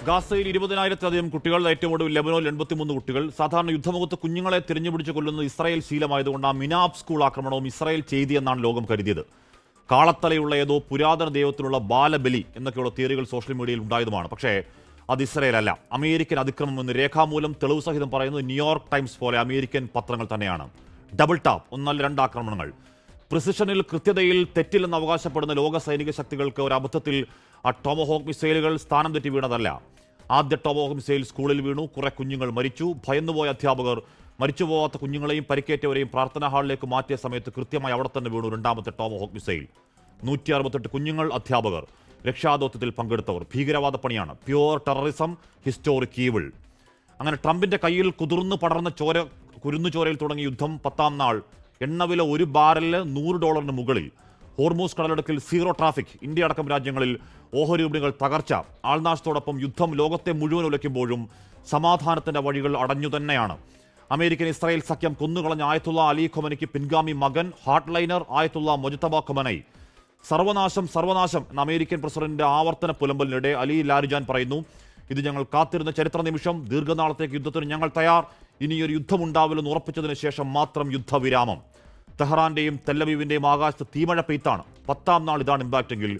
ഗാസയിൽ 20,000-ലധികം കുട്ടികൾ, ഏറ്റവും ഒടുവിൽ ലെബനോനിൽ 83 കുട്ടികൾ. സാധാരണ യുദ്ധമുഖത്ത് കുഞ്ഞുങ്ങളെ തിരഞ്ഞുപിടിച്ച് കൊല്ലുന്നത് ഇസ്രായേൽ ശീലമായതുകൊണ്ട് ആ മിനാബ് സ്കൂൾ ആക്രമണവും ഇസ്രായേൽ ചെയ്തിയെന്നാണ് ലോകം കരുതിയത്. കാളത്തലയുള്ള ഏതോ പുരാതന ദൈവത്തിനുള്ള ബാലബലി എന്നൊക്കെയുള്ള തിയറികൾ സോഷ്യൽ മീഡിയയിൽ ഉണ്ടായതുമാണ്. പക്ഷേ അത് ഇസ്രായേൽ അല്ല, അമേരിക്കൻ അതിക്രമം എന്ന് രേഖാമൂലം തെളിവ് സഹിതം പറയുന്നത് ന്യൂയോർക്ക് ടൈംസ് പോലെ അമേരിക്കൻ പത്രങ്ങൾ തന്നെയാണ്. ഡബിൾ ടാപ്പ്, ഒന്നല്ല രണ്ട് ആക്രമണങ്ങൾ. പ്രിസിഷനിൽ, കൃത്യതയിൽ തെറ്റില്ലെന്ന് അവകാശപ്പെടുന്ന ലോക സൈനിക ശക്തികൾക്ക് ഒരു അബദ്ധത്തിൽ ആ ടോമഹോക്ക് മിസൈലുകൾ സ്ഥാനം തെറ്റി വീണതല്ല. ആദ്യ ടോമഹോക്ക് മിസൈൽ സ്കൂളിൽ വീണു, കുറെ കുഞ്ഞുങ്ങൾ മരിച്ചു. ഭയന്നുപോയ അധ്യാപകർ മരിച്ചുപോകാത്ത കുഞ്ഞുങ്ങളെയും പരിക്കേറ്റവരെയും പ്രാർത്ഥനാ ഹാളിലേക്ക് മാറ്റിയ സമയത്ത് കൃത്യമായി അവിടെ തന്നെ വീണു രണ്ടാമത്തെ ടോമഹോക്ക് മിസൈൽ. 168 കുഞ്ഞുങ്ങൾ, അധ്യാപകർ, രക്ഷാദൗത്യത്തിൽ പങ്കെടുത്തവർ. ഭീകരവാദ പണിയാണ്, പ്യുവർ ടെററിസം, ഹിസ്റ്റോറിക് ഈവിൾ. അങ്ങനെ ട്രംപിന്റെ കയ്യിൽ കുതിർന്നു പടർന്ന കുരുന്നുചോരയിൽ തുടങ്ങിയ യുദ്ധം 10ാം നാൾ. എണ്ണവില ഒരു ബാരലിന് $100 മുകളിൽ. ഹോർമൂസ് കടലിടുക്കിൽ സീറോ ട്രാഫിക്. ഇന്ത്യ അടക്കം രാജ്യങ്ങളിൽ ഓഹരി വിപണികൾ തകർച്ച. ആൾനാശത്തോടൊപ്പം യുദ്ധം ലോകത്തെ മുഴുവൻ ഉലയ്ക്കുമ്പോഴും സമാധാനത്തിന്റെ വഴികൾ അടഞ്ഞു തന്നെയാണ്. അമേരിക്കൻ ഇസ്രായേൽ സഖ്യം കൊന്നുകളഞ്ഞ ആയത്തുള്ള അലി ഖൊമനിക്ക് പിൻഗാമി മകൻ ഹാർട്ട്ലൈനർ ആയത്തുള്ള മൊജ്തബ ഖൊമനൈ. സർവനാശം സർവനാശം എന്ന അമേരിക്കൻ പ്രസിഡന്റിന്റെ ആവർത്തന പുലമ്പലിനിടെ അലി ലാരിജാൻ പറയുന്നു, ഇത് ഞങ്ങൾ കാത്തിരുന്ന ചരിത്ര നിമിഷം. ദീർഘനാളത്തേക്ക് യുദ്ധത്തിന് ഞങ്ങൾ തയ്യാർ. ഇനിയൊരു യുദ്ധമുണ്ടാവില്ലെന്ന് ഉറപ്പിച്ചതിന് ശേഷം മാത്രം യുദ്ധവിരാമം. തെഹ്റാന്റെയും തെല്ലവീവിന്റെയും ആകാശത്ത് തീമഴ പെയ്ത്താണ്. 10ാം നാൾ ഇതാണ് ഇമ്പാക്റ്റെങ്കിൽ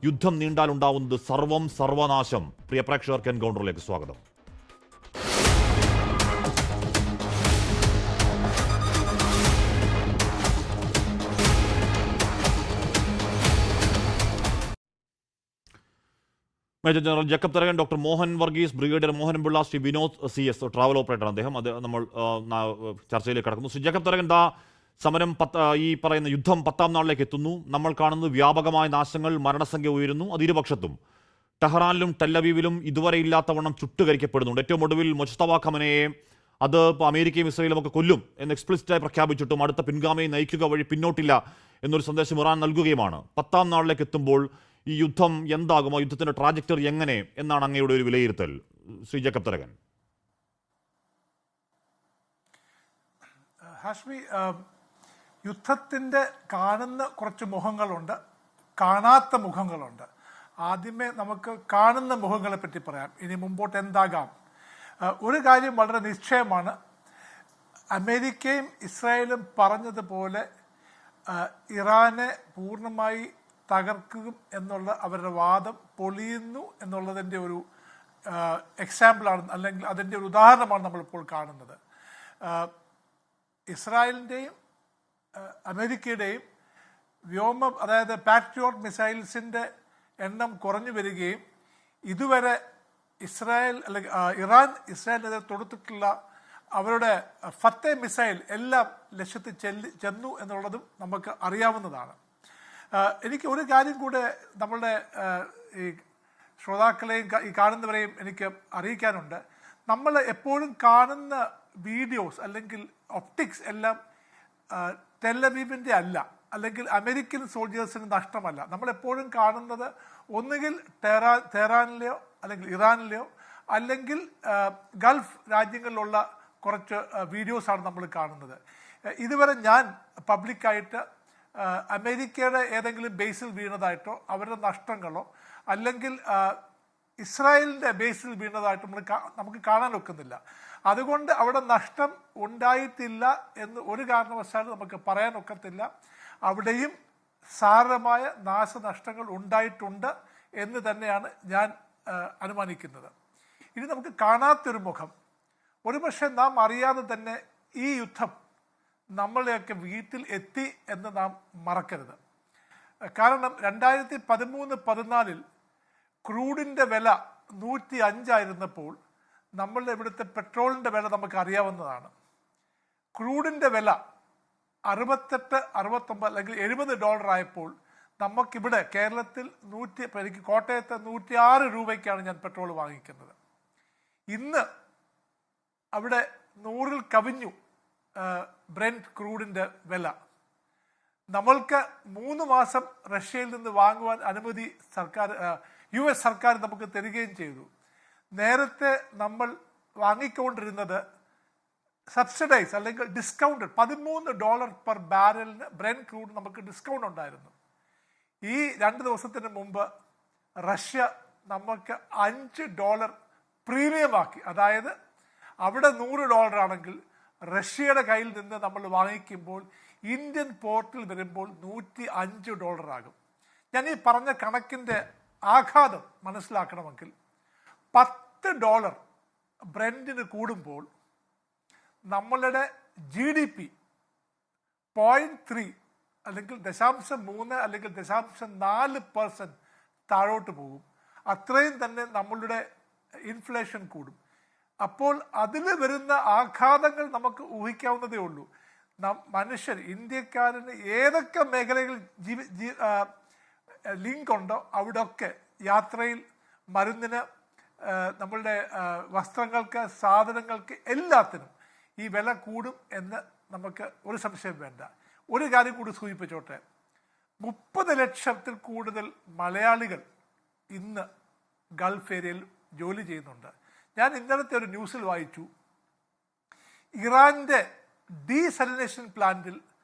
യുദ്ധം നീണ്ടാലുണ്ടാവുന്നത് സർവം സർവനാശം. പ്രിയ പ്രേക്ഷകർക്ക് എൻകൗണ്ടറിലേക്ക് സ്വാഗതം. Major general Jacob Tharakan, doctor Mohan Varghese, brigadier Mohan Pillai, Shri Vinod CS, travel operator അദ്ദേഹം. അത് നമ്മൾ ചർച്ചയിലേക്ക് കടക്കുന്നു. ശ്രീ ജേക്കബ് തരകൻ, സമരം ഈ പറയുന്ന യുദ്ധം 10ാം നാളിലേക്ക് എത്തുന്നു. നമ്മൾ കാണുന്നത് വ്യാപകമായ നാശങ്ങൾ, മരണസംഖ്യ ഉയരുന്നു. അത് ഇരുപക്ഷത്തും. ടെഹ്റാനിലും ടെല്ലവീവിലും ഇതുവരെ ഇല്ലാത്തവണ്ണം ചുട്ടുകരിക്കപ്പെടുന്നുണ്ട്. ഏറ്റവും ഒടുവിൽ മൊജ്തബ ഖൊമനയെ അത് ഇപ്പോൾ അമേരിക്കയും ഇസ്രായേലും ഒക്കെ കൊല്ലും എന്ന് എക്സ്പ്ലിസിറ്റായി പ്രഖ്യാപിച്ചിട്ടും അടുത്ത പിൻഗാമിയെ നയിക്കുക വഴി പിന്നോട്ടില്ല എന്നൊരു സന്ദേശം ഇറാൻ നൽകുകയുമാണ്. 10ാം നാളിലേക്ക് എത്തുമ്പോൾ ഈ യുദ്ധം എന്താകുമോ, യുദ്ധത്തിന്റെ ട്രാജക്ടറി എങ്ങനെ എന്നാണ് അങ്ങയുടെ ഒരു വിലയിരുത്തൽ, ശ്രീ ജേക്കബ് തരകൻ? ഹാഷ്മി, യുദ്ധത്തിൻ്റെ കാണുന്ന കുറച്ച് മുഖങ്ങളുണ്ട്, കാണാത്ത മുഖങ്ങളുണ്ട്. ആദ്യമേ നമുക്ക് കാണുന്ന മുഖങ്ങളെ പറ്റി പറയാം, ഇനി മുമ്പോട്ട് എന്താകാം. ഒരു കാര്യം വളരെ നിശ്ചയമാണ്, അമേരിക്കയും ഇസ്രായേലും പറഞ്ഞതുപോലെ ഇറാനെ പൂർണ്ണമായി തകർക്കും എന്നുള്ള അവരുടെ വാദം പൊളിയുന്നു എന്നുള്ളതിൻ്റെ ഒരു എക്സാമ്പിളാണ്, അല്ലെങ്കിൽ അതിൻ്റെ ഒരു ഉദാഹരണമാണ് നമ്മളിപ്പോൾ കാണുന്നത്. ഇസ്രായേലിൻ്റെയും അമേരിക്കയുടെയും അതായത് പാട്രിയോട്ട് മിസൈൽസിൻ്റെ എണ്ണം കുറഞ്ഞു വരികയും ഇതുവരെ ഇറാൻ ഇസ്രായേലിനെതിരെ തൊടുത്തിട്ടുള്ള അവരുടെ ഫത്തേ മിസൈൽ എല്ലാം ലക്ഷ്യത്തിൽ ചെന്നു എന്നുള്ളതും നമുക്ക് അറിയാവുന്നതാണ്. എനിക്ക് ഒരു കാര്യം കൂടെ നമ്മളുടെ ഈ ശ്രോതാക്കളെയും ഈ കാണുന്നവരെയും എനിക്ക് അറിയിക്കാനുണ്ട്. നമ്മൾ എപ്പോഴും കാണുന്ന വീഡിയോസ് അല്ലെങ്കിൽ ഒപ്റ്റിക്സ് എല്ലാം ടെല്ലവീവിൻ്റെ അല്ല, അല്ലെങ്കിൽ അമേരിക്കൻ സോൾജേഴ്സിന് നഷ്ടമല്ല. നമ്മളെപ്പോഴും കാണുന്നത് ഒന്നുകിൽ തെഹ്റാനിലെയോ അല്ലെങ്കിൽ ഇറാനിലെയോ അല്ലെങ്കിൽ ഗൾഫ് രാജ്യങ്ങളിലുള്ള കുറച്ച് വീഡിയോസാണ് നമ്മൾ കാണുന്നത്. ഇതുവരെ ഞാൻ പബ്ലിക്കായിട്ട് അമേരിക്കയുടെ ഏതെങ്കിലും ബേസിൽ വീണതായിട്ടോ അവരുടെ നഷ്ടങ്ങളോ അല്ലെങ്കിൽ ഇസ്രായേലിൻ്റെ ബേസിൽ വീണതായിട്ടോ നമുക്ക് കാണാൻ ഒക്കുന്നില്ല. അതുകൊണ്ട് അവിടെ നഷ്ടം ഉണ്ടായിട്ടില്ല എന്ന് ഒരു കാരണവശാലും നമുക്ക് പറയാൻ ഒക്കത്തില്ല. അവിടെയും സാരമായ നാശനഷ്ടങ്ങൾ ഉണ്ടായിട്ടുണ്ട് എന്ന് തന്നെയാണ് ഞാൻ അനുമാനിക്കുന്നത്. ഇനി നമുക്ക് കാണാത്തൊരു മുഖം, ഒരുപക്ഷെ നാം അറിയാതെ തന്നെ ഈ യുദ്ധം നമ്മളെയൊക്കെ വീട്ടിൽ എത്തി എന്ന് നാം മറക്കരുത്. കാരണം 2013-14 ക്രൂഡിൻ്റെ വില 105 ആയിരുന്നപ്പോൾ നമ്മളുടെ ഇവിടുത്തെ പെട്രോളിൻ്റെ വില നമുക്ക് അറിയാവുന്നതാണ്. ക്രൂഡിൻ്റെ വില 68, 69 അല്ലെങ്കിൽ $70 ആയപ്പോൾ നമുക്കിവിടെ കേരളത്തിൽ എനിക്ക് കോട്ടയത്ത് 106 രൂപയ്ക്കാണ് ഞാൻ പെട്രോൾ വാങ്ങിക്കുന്നത്. ഇന്ന് അവിടെ 100-ൽ കവിഞ്ഞു ബ്രെന്റ് ക്രൂഡിൻ്റെ വില. നമ്മൾക്ക് 3 മാസം റഷ്യയിൽ നിന്ന് വാങ്ങുവാൻ അനുമതി US സർക്കാർ നമുക്ക് തരികയും ചെയ്തു. നേരത്തെ നമ്മൾ വാങ്ങിക്കൊണ്ടിരുന്നത് സബ്സിഡൈസ് അല്ലെങ്കിൽ ഡിസ്കൗണ്ട് $13 പെർ ബാരലിന് ബ്രെന്റ് ക്രൂഡ് നമുക്ക് ഡിസ്കൗണ്ട് ഉണ്ടായിരുന്നു. ഈ 2 ദിവസത്തിന് മുമ്പ് റഷ്യ നമുക്ക് $5 പ്രീമിയമാക്കി. അതായത് അവിടെ $100 ആണെങ്കിൽ റഷ്യയുടെ കയ്യിൽ നിന്ന് നമ്മൾ വാങ്ങിക്കുമ്പോൾ ഇന്ത്യൻ പോർട്ടിൽ വരുമ്പോൾ $105 ആകും. ഞാൻ ഈ പറഞ്ഞ കണക്കിൻ്റെ ആഘാതം മനസ്സിലാക്കണമെങ്കിൽ $10 ബ്രെൻഡിന് കൂടുമ്പോൾ നമ്മളുടെ GDP 0.3 അല്ലെങ്കിൽ 0.3 അല്ലെങ്കിൽ 0.4% താഴോട്ട് പോകും. അത്രയും തന്നെ നമ്മളുടെ ഇൻഫ്ലേഷൻ കൂടും. അപ്പോൾ അതിൽ വരുന്ന ആഘാതങ്ങൾ നമുക്ക് ഊഹിക്കാവുന്നതേ ഉള്ളൂ. മനുഷ്യർ, ഇന്ത്യക്കാരന് ഏതൊക്കെ മേഖലകളിൽ ലിങ്ക് ഉണ്ടോ അവിടെയൊക്കെ യാത്രയിൽ, മരുന്നിന്, നമ്മളുടെ വസ്ത്രങ്ങൾക്ക്, സാധനങ്ങൾക്ക്, എല്ലാത്തിനും ഈ വില കൂടും എന്ന് നമുക്ക് ഒരു സംശയം വേണ്ട. ഒരു കാര്യം കൂടി സൂചിപ്പിച്ചോട്ടെ, 30 ലക്ഷത്തിൽ കൂടുതൽ മലയാളികൾ ഇന്ന് ഗൾഫ് ഏരിയയിൽ ജോലി ചെയ്യുന്നുണ്ട്. ഞാൻ ഇന്നലത്തെ ഒരു ന്യൂസിൽ വായിച്ചു, ഇറാൻ്റെ ഡീസലിനേഷൻ പ്ലാന്റിൽ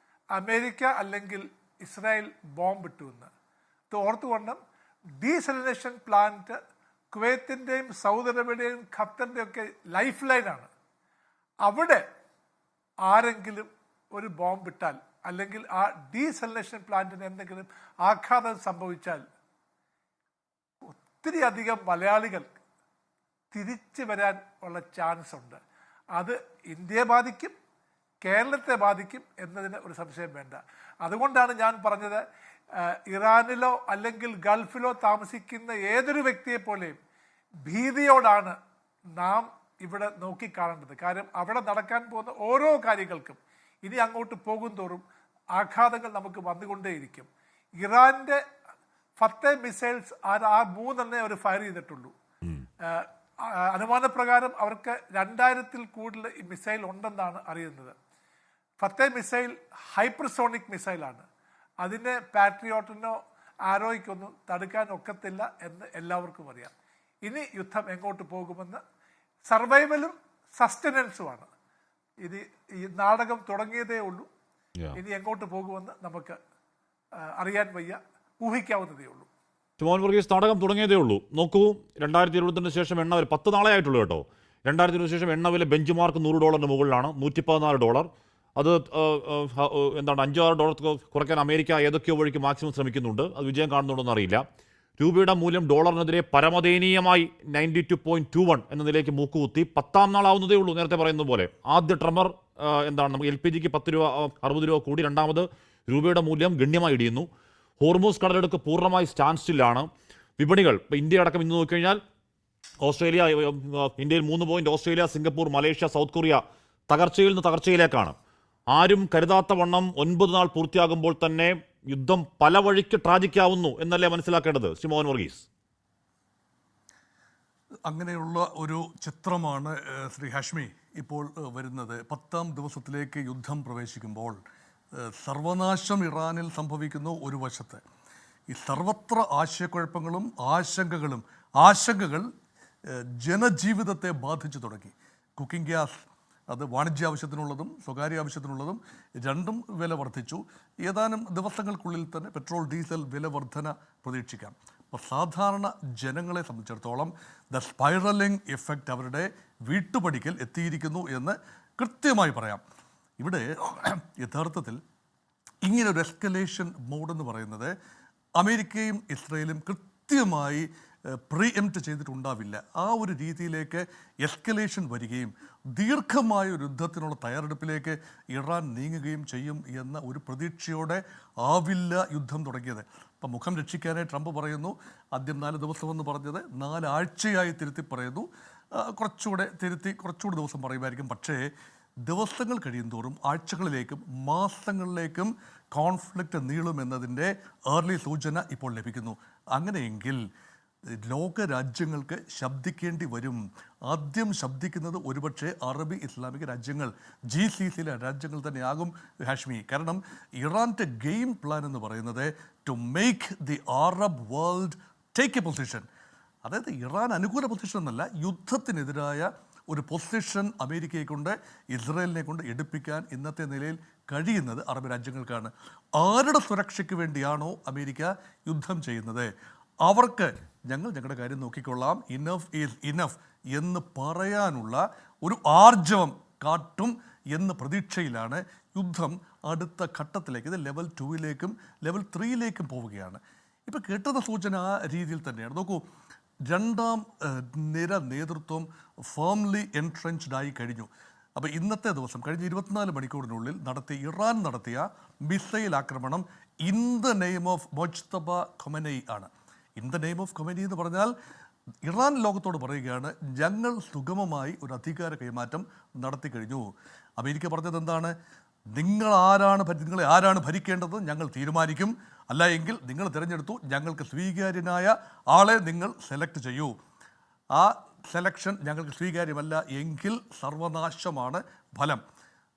അമേരിക്ക അല്ലെങ്കിൽ ഇസ്രായേൽ ബോംബിട്ടു എന്ന്. ഇത് ഓർത്തുകൊണ്ടും ഡീസലിനേഷൻ പ്ലാന്റ് കുവൈത്തിൻ്റെയും സൗദി അറേബ്യയുടെയും ഖത്തറിൻ്റെയും ഒക്കെ ലൈഫ് ലൈനാണ്. അവിടെ ആരെങ്കിലും ഒരു ബോംബിട്ടാൽ അല്ലെങ്കിൽ ആ ഡീസലിനേഷൻ പ്ലാന്റിന് എന്തെങ്കിലും ആഘാതം സംഭവിച്ചാൽ ഒത്തിരി അധികം മലയാളികൾ തിരിച്ചു വരാൻ ഉള്ള ചാൻസ് ഉണ്ട്. അത് ഇന്ത്യയെ ബാധിക്കും, കേരളത്തെ ബാധിക്കും എന്നതിന് ഒരു സംശയം വേണ്ട. അതുകൊണ്ടാണ് ഞാൻ പറഞ്ഞത്, ഇറാനിലോ അല്ലെങ്കിൽ ഗൾഫിലോ താമസിക്കുന്ന ഏതൊരു വ്യക്തിയെപ്പോലെയും ഭീതിയോടാണ് നാം ഇവിടെ നോക്കിക്കാണേണ്ടത്. കാര്യം അവിടെ നടക്കാൻ പോകുന്ന ഓരോ കാര്യങ്ങൾക്കും ഇനി അങ്ങോട്ട് പോകും തോറും ആഘാതങ്ങൾ നമുക്ക് വന്നുകൊണ്ടേയിരിക്കും. ഇറാന്റെ ഫത്തേ മിസൈൽസ് ആ 3 അവർ ഫയർ ചെയ്തിട്ടുള്ളൂ. അനുമാനപ്രകാരം അവർക്ക് 2000-ൽ കൂടുതൽ ഈ മിസൈൽ ഉണ്ടെന്നാണ് അറിയുന്നത്. ഫത്തേ മിസൈൽ ഹൈപ്പർസോണിക് മിസൈലാണ്. അതിനെ പാട്രിയോട്ടിനോ ആരോയ്ക്കൊന്നും തടുക്കാൻ ഒക്കത്തില്ല എന്ന് എല്ലാവർക്കും അറിയാം. ഇനി യുദ്ധം എങ്ങോട്ട് പോകുമെന്ന് സർവൈവലും സസ്റ്റനൻസുമാണ്. ഇത് ഈ നാടകം തുടങ്ങിയതേ ഉള്ളൂ. ഇനി എങ്ങോട്ട് പോകുമെന്ന് നമുക്ക് അറിയാൻ വയ്യ, ഊഹിക്കാവുന്നതേ ഉള്ളൂ. ഷിമോൻ വർഗീസ്, നാടകം തുടങ്ങിയതേ ഉള്ളൂ. നോക്കൂ, 2020 ശേഷം എണ്ണ വില 10 നാളെ ആയിട്ടുള്ളൂ കേട്ടോ. 2020 ശേഷം എണ്ണ വില ബെഞ്ച് മാർക്ക് $100 മുകളിലാണ്, $114. അത് എന്താണ്, $5-6 കുറയ്ക്കാൻ അമേരിക്ക ഏതൊക്കെയോ വഴിക്ക് മാക്സിമം ശ്രമിക്കുന്നുണ്ട്. അത് വിജയം കാണുന്നുണ്ടോയെന്ന് അറിയില്ല. രൂപയുടെ മൂല്യം ഡോളറിനെതിരെ പരമദയനീയമായി 92.21 എന്ന നിലയ്ക്ക് മൂക്കുകുത്തി. 10ാം നാളാവുന്നതേ ഉള്ളൂ. നേരത്തെ പറയുന്നത് പോലെ ആദ്യ ട്രമർ എന്താണ്, നമുക്ക് LPGക്ക് $10, $60 കൂടി. രണ്ടാമത് രൂപയുടെ മൂല്യം ഗണ്യമായി ഇടിയുന്നു. ഹോർമൂസ് കടലെടുക്ക് പൂർണ്ണമായി സ്റ്റാൻഡ് സ്റ്റില്ലാണ്. വിപണികൾ ഇപ്പോൾ ഇന്ത്യ അടക്കം ഇന്ന് നോക്കിക്കഴിഞ്ഞാൽ ഓസ്ട്രേലിയ, ഇന്ത്യയിൽ 3 point, Australia, Singapore, Malaysia, South Korea തകർച്ചയിൽ നിന്ന് തകർച്ചയിലേക്കാണ്. ആരും കരുതാത്ത വണ്ണം 9 നാൾ പൂർത്തിയാകുമ്പോൾ തന്നെ യുദ്ധം പല വഴിക്ക് ട്രാജിക്കാവുന്നു എന്നല്ലേ മനസ്സിലാക്കേണ്ടത് ഷിമോൻ വർഗീസ്? അങ്ങനെയുള്ള ഒരു ചിത്രമാണ് ശ്രീ ഹാഷ്മി ഇപ്പോൾ വരുന്നത്. 10ാം ദിവസത്തിലേക്ക് യുദ്ധം പ്രവേശിക്കുമ്പോൾ സർവനാശം ഇറാനിൽ സംഭവിക്കുന്നു ഒരു വശത്ത്. ഈ സർവത്ര ആശയക്കുഴപ്പങ്ങളും ആശങ്കകൾ ജനജീവിതത്തെ ബാധിച്ചു തുടങ്ങി. കുക്കിംഗ് ഗ്യാസ്, അത് വാണിജ്യ ആവശ്യത്തിനുള്ളതും സ്വകാര്യ ആവശ്യത്തിനുള്ളതും രണ്ടും വില വർദ്ധിച്ചു. ഏതാനും ദിവസങ്ങൾക്കുള്ളിൽ തന്നെ പെട്രോൾ, ഡീസൽ വില വർധന പ്രതീക്ഷിക്കാം. അപ്പോൾ സാധാരണ ജനങ്ങളെ സംബന്ധിച്ചിടത്തോളം ദ സ്പൈറലിംഗ് എഫക്റ്റ് അവരുടെ വീട്ടുപടിക്കൽ എത്തിയിരിക്കുന്നു എന്ന് കൃത്യമായി പറയാം. ഇവിടെ യഥാർത്ഥത്തിൽ ഇങ്ങനൊരു എസ്കലേഷൻ മോഡെന്ന് പറയുന്നത് അമേരിക്കയും ഇസ്രയേലും കൃത്യമായി പ്രീഎംപ്റ്റ് ചെയ്തിട്ടുണ്ടാവില്ല. ആ ഒരു രീതിയിലേക്ക് എസ്കലേഷൻ വരികയും ദീർഘമായ ഒരു യുദ്ധത്തിനുള്ള തയ്യാറെടുപ്പിലേക്ക് ഇറാൻ നീങ്ങുകയും ചെയ്യും എന്ന ഒരു പ്രതീക്ഷയോടെ ആവില്ല യുദ്ധം തുടങ്ങിയത്. അപ്പം മുഖം രക്ഷിക്കാനായി ട്രംപ് പറയുന്നു, ആദ്യം 4 ദിവസമെന്ന് പറഞ്ഞത് 4 ആഴ്ചയായി തിരുത്തി പറയുന്നു. കുറച്ചുകൂടെ ദിവസം പറയുമായിരിക്കും. പക്ഷേ ദിവസങ്ങൾ കഴിയുന്തോറും ആഴ്ചകളിലേക്കും മാസങ്ങളിലേക്കും കോൺഫ്ലിക്റ്റ് നീളുമെന്നതിൻ്റെ ഏർലി സൂചന ഇപ്പോൾ ലഭിക്കുന്നു. അങ്ങനെയെങ്കിൽ ലോക രാജ്യങ്ങൾക്ക് ശബ്ദിക്കേണ്ടി വരും. ആദ്യം ശബ്ദിക്കുന്നത് ഒരുപക്ഷെ അറബി ഇസ്ലാമിക രാജ്യങ്ങൾ, GCCയിലെ രാജ്യങ്ങൾ തന്നെയാകും ഹാഷ്മി. കാരണം ഇറാൻ്റെ ഗെയിം പ്ലാൻ എന്ന് പറയുന്നത് to make the Arab world take a position. അതായത് ഇറാൻ അനുകൂല പൊസിഷൻ എന്നല്ല, യുദ്ധത്തിനെതിരായ ഒരു പൊസിഷൻ അമേരിക്കയെ കൊണ്ട്, ഇസ്രയേലിനെ കൊണ്ട് എടുപ്പിക്കാൻ ഇന്നത്തെ നിലയിൽ കഴിയുന്നത് അറബ് രാജ്യങ്ങൾക്കാണ്. ആരുടെ സുരക്ഷയ്ക്ക് വേണ്ടിയാണോ അമേരിക്ക യുദ്ധം ചെയ്യുന്നത്, അവർക്ക് ഞങ്ങളുടെ കാര്യം നോക്കിക്കൊള്ളാം, ഇനഫ് ഈസ് ഇനഫ് എന്ന് പറയാനുള്ള ഒരു ആർജവം കാട്ടും എന്ന പ്രതീക്ഷയിലാണ് യുദ്ധം അടുത്ത ഘട്ടത്തിലേക്ക്, ഇത് ലെവൽ 2-ലേക്കും ലെവൽ 3-ലേക്കും പോവുകയാണ്. ഇപ്പോൾ കേട്ടത് സൂചന ആ രീതിയിൽ തന്നെയാണ്. നോക്കൂ, രണ്ടാം നിര നേതൃത്വം ഫേംലി എൻട്രൻച്ച്ഡ് ആയി കഴിഞ്ഞു. അപ്പോൾ ഇന്നത്തെ ദിവസം കഴിഞ്ഞ 24 മണിക്കൂറിനുള്ളിൽ ഇറാൻ നടത്തിയ മിസൈൽ ആക്രമണം in the name of Mojtaba Khamenei ആണ്. In the name of Khamenei എന്ന് പറഞ്ഞാൽ ഇറാൻ ലോകത്തോട് പറയുകയാണ്, ഞങ്ങൾ സുഗമമായി ഒരു അധികാര കൈമാറ്റം നടത്തി കഴിഞ്ഞു. അമേരിക്ക പറഞ്ഞത് എന്താണ്? നിങ്ങളെ ആരാണ് ഭരിക്കേണ്ടത് ഞങ്ങൾ തീരുമാനിക്കും, അല്ല എങ്കിൽ നിങ്ങൾ തിരഞ്ഞെടുത്തു, ഞങ്ങൾക്ക് സ്വീകാര്യനായ ആളെ നിങ്ങൾ സെലക്ട് ചെയ്യൂ. ആ സെലക്ഷൻ ഞങ്ങൾക്ക് സ്വീകാര്യമല്ല എങ്കിൽ സർവനാശമാണ് ഫലം.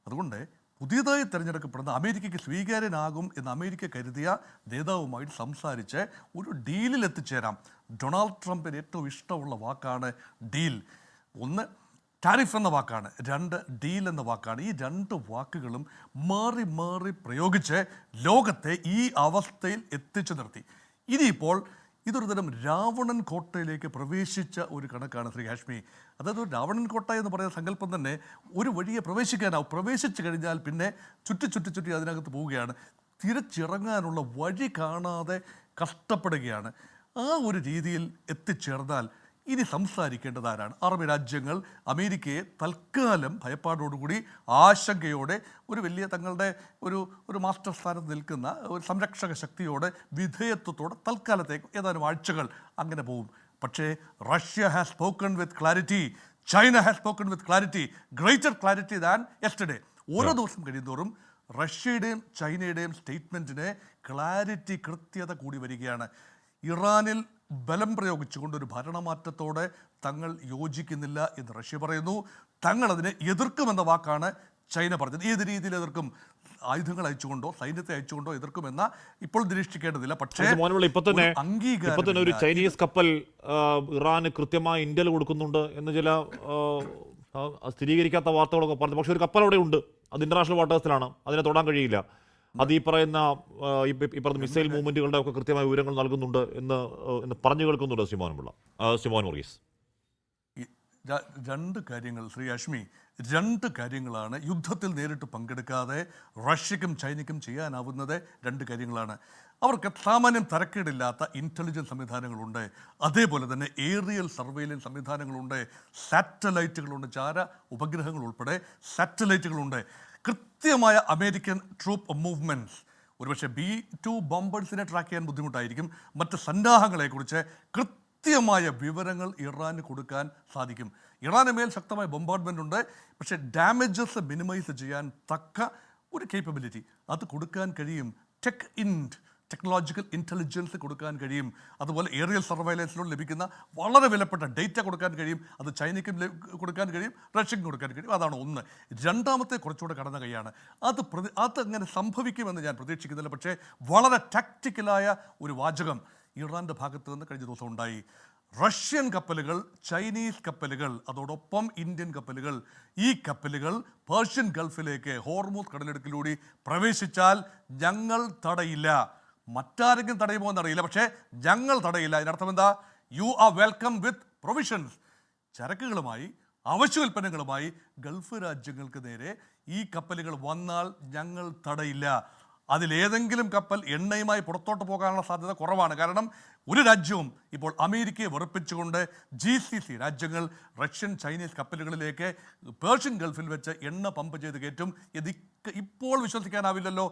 അതുകൊണ്ട് പുതിയതായി തിരഞ്ഞെടുക്കപ്പെടുന്ന അമേരിക്കയ്ക്ക് സ്വീകാര്യനാകും എന്ന് അമേരിക്ക കരുതിയ നേതാവുമായിട്ട് സംസാരിച്ച് ഒരു ഡീലിൽ എത്തിച്ചേരാം. ഡൊണാൾഡ് ട്രംപിന് ഏറ്റവും ഇഷ്ടമുള്ള വാക്കാണ് ഡീൽ. ഒന്ന് ടാരിഫ് എന്ന വാക്കാണ്, രണ്ട് ഡീൽ എന്ന വാക്കാണ്. ഈ രണ്ട് വാക്കുകളും മാറി മാറി പ്രയോഗിച്ച് ലോകത്തെ ഈ അവസ്ഥയിൽ എത്തിച്ചു നിർത്തി. ഇനിയിപ്പോൾ ഇതൊരു തരം രാവണൻ കോട്ടയിലേക്ക് പ്രവേശിച്ച ഒരു കണക്കാണ് ശ്രീ ഹാഷ്മി. അതായത് ഒരു രാവണൻ കോട്ട എന്ന് പറയുന്ന സങ്കല്പം തന്നെ ഒരു വഴിയെ പ്രവേശിക്കാനാവും. പ്രവേശിച്ചു കഴിഞ്ഞാൽ പിന്നെ ചുറ്റി അതിനകത്ത് പോവുകയാണ്. തിരിച്ചിറങ്ങാനുള്ള വഴി കാണാതെ കഷ്ടപ്പെടുകയാണ്. ആ ഒരു രീതിയിൽ എത്തിച്ചേർന്നാൽ ഇനി സംസാരിക്കേണ്ടത് ആരാണ്? അറബ് രാജ്യങ്ങൾ അമേരിക്കയെ തൽക്കാലം ഭയപ്പാടോടുകൂടി ആശങ്കയോടെ ഒരു വലിയ തങ്ങളുടെ ഒരു മാസ്റ്റർ സ്ഥാനത്ത് നിൽക്കുന്ന ഒരു സംരക്ഷക ശക്തിയോടെ വിധേയത്വത്തോടെ തൽക്കാലത്തേക്ക് ഏതാനും ആഴ്ചകൾ അങ്ങനെ പോകും. പക്ഷേ Russia has spoken with clarity, China has spoken with clarity, greater clarity than yesterday. ഓരോ ദിവസം കഴിയുന്തോറും റഷ്യയുടെയും ചൈനയുടെയും സ്റ്റേറ്റ്മെൻറ്റിന് ക്ലാരിറ്റി, കൃത്യത കൂടി വരികയാണ്. ഇറാനിൽ ബലം പ്രയോഗിച്ചുകൊണ്ട് ഒരു ഭരണമാറ്റത്തോടെ തങ്ങൾ യോജിക്കുന്നില്ല എന്ന് റഷ്യ പറയുന്നു. തങ്ങൾ അതിനെ എതിർക്കുമെന്ന വാക്കാണ് ചൈന പറഞ്ഞത്. ഏത് രീതിയിൽ എതിർക്കും? ആയുധങ്ങൾ അയച്ചുകൊണ്ടോ സൈന്യത്തെ അയച്ചുകൊണ്ടോ എതിർക്കുമെന്ന ഇപ്പോൾ നിരീക്ഷിക്കേണ്ടതില്ല. പക്ഷേ അംഗീകാരം ഒരു ചൈനീസ് കപ്പൽ ഇറാന് കൃത്യമായി ഇന്ത്യയിൽ കൊടുക്കുന്നുണ്ട് എന്ന് ചില സ്ഥിരീകരിക്കാത്ത വാർത്തകളൊക്കെ പറഞ്ഞു. പക്ഷെ ഒരു കപ്പൽ അവിടെ ഉണ്ട്, അത് ഇന്റർനാഷണൽ വാട്ടേഴ്സിലാണ്, അതിനെ തൊടാൻ കഴിയില്ല. അത് ഈ പറയുന്ന മിസൈൽ മൂവ്മെന്റുകളുടെ ഒക്കെ കൃത്യമായ വിവരങ്ങൾ നൽകുന്നുണ്ട് എന്ന് പറഞ്ഞു കേൾക്കുന്നുണ്ട് സിമോൻ വർഗീസ്. രണ്ട് കാര്യങ്ങൾ ശ്രീ അഷ്മി, രണ്ട് കാര്യങ്ങളാണ് യുദ്ധത്തിൽ നേരിട്ട് പങ്കെടുക്കാതെ റഷ്യക്കും ചൈനയ്ക്കും ചെയ്യാനാവുന്നത്. രണ്ട് കാര്യങ്ങളാണ്. അവർക്ക് സാമാന്യം തരക്കേടില്ലാത്ത ഇൻ്റലിജൻസ് സംവിധാനങ്ങളുണ്ട്, അതേപോലെ തന്നെ ഏറിയൽ സർവൈലൻസ് സംവിധാനങ്ങളുണ്ട്, സാറ്റലൈറ്റുകളുണ്ട്, ചാര ഉപഗ്രഹങ്ങൾ ഉൾപ്പെടെ സാറ്റലൈറ്റുകളുണ്ട്. കൃത്യമായ അമേരിക്കൻ ട്രൂപ്പ് മൂവ്മെൻറ്റ്സ്, ഒരുപക്ഷെ B-2 ബോംബേഴ്സിനെ ട്രാക്ക് ചെയ്യാൻ ബുദ്ധിമുട്ടായിരിക്കും. മറ്റ് സന്നാഹങ്ങളെക്കുറിച്ച് കൃത്യമായ വിവരങ്ങൾ ഇറാന് കൊടുക്കാൻ സാധിക്കും. ഇറാന് മേൽ ശക്തമായ ബോംബാർഡ്മെൻ്റ് ഉണ്ട്, പക്ഷേ ഡാമേജസ് മിനിമൈസ് ചെയ്യാൻ തക്ക ഒരു കേപ്പബിലിറ്റി അത് കൊടുക്കാൻ കഴിയും. ടെക്നോളജിക്കൽ ഇൻ്റലിജൻസ് കൊടുക്കാൻ കഴിയും. അതുപോലെ ഏറിയൽ സർവൈലൻസിലൂടെ ലഭിക്കുന്ന വളരെ വിലപ്പെട്ട ഡേറ്റ കൊടുക്കാൻ കഴിയും. അത് ചൈനയ്ക്കും കൊടുക്കാൻ കഴിയും, റഷ്യയ്ക്കും കൊടുക്കാൻ കഴിയും. അതാണ് ഒന്ന്. രണ്ടാമത്തെ കുറച്ചുകൂടെ കടന്ന കൈയാണ്. അതങ്ങനെ സംഭവിക്കുമെന്ന് ഞാൻ പ്രതീക്ഷിക്കുന്നില്ല. പക്ഷേ വളരെ ടാക്റ്റിക്കലായ ഒരു വാചകം ഇറാൻ്റെ ഭാഗത്ത് നിന്ന് കഴിഞ്ഞ ദിവസം ഉണ്ടായി. റഷ്യൻ കപ്പലുകൾ, ചൈനീസ് കപ്പലുകൾ, അതോടൊപ്പം ഇന്ത്യൻ കപ്പലുകൾ, ഈ കപ്പലുകൾ പേർഷ്യൻ ഗൾഫിലേക്ക് ഹോർമൂസ് കടലിടുക്കിലൂടെ പ്രവേശിച്ചാൽ ഞങ്ങൾ തടയില്ല. മറ്റാരെങ്കിലും തടയുമോ എന്നറിയില്ല, പക്ഷേ ഞങ്ങൾ തടയില്ല. അതിനർത്ഥം എന്താ? You are welcome with provisions. ചരക്കുകളുമായി, അവശ്യോൽപ്പന്നങ്ങളുമായി ഗൾഫ് രാജ്യങ്ങൾക്ക് നേരെ ഈ കപ്പലുകൾ വന്നാൽ ഞങ്ങൾ തടയില്ല. അതിലേതെങ്കിലും കപ്പൽ എണ്ണയുമായി പുറത്തോട്ട് പോകാനുള്ള സാധ്യത കുറവാണ്. കാരണം ഒരു രാജ്യവും ഇപ്പോൾ അമേരിക്കയെ വെറുപ്പിച്ചുകൊണ്ട് GCC രാജ്യങ്ങൾ റഷ്യൻ ചൈനീസ് കപ്പലുകളിലേക്ക് പേർഷ്യൻ ഗൾഫിൽ വെച്ച് എണ്ണ പമ്പ് ചെയ്ത് കയറ്റും. ഇത് ഇപ്പോൾ വിശ്വസിക്കാനാവില്ലല്ലോ.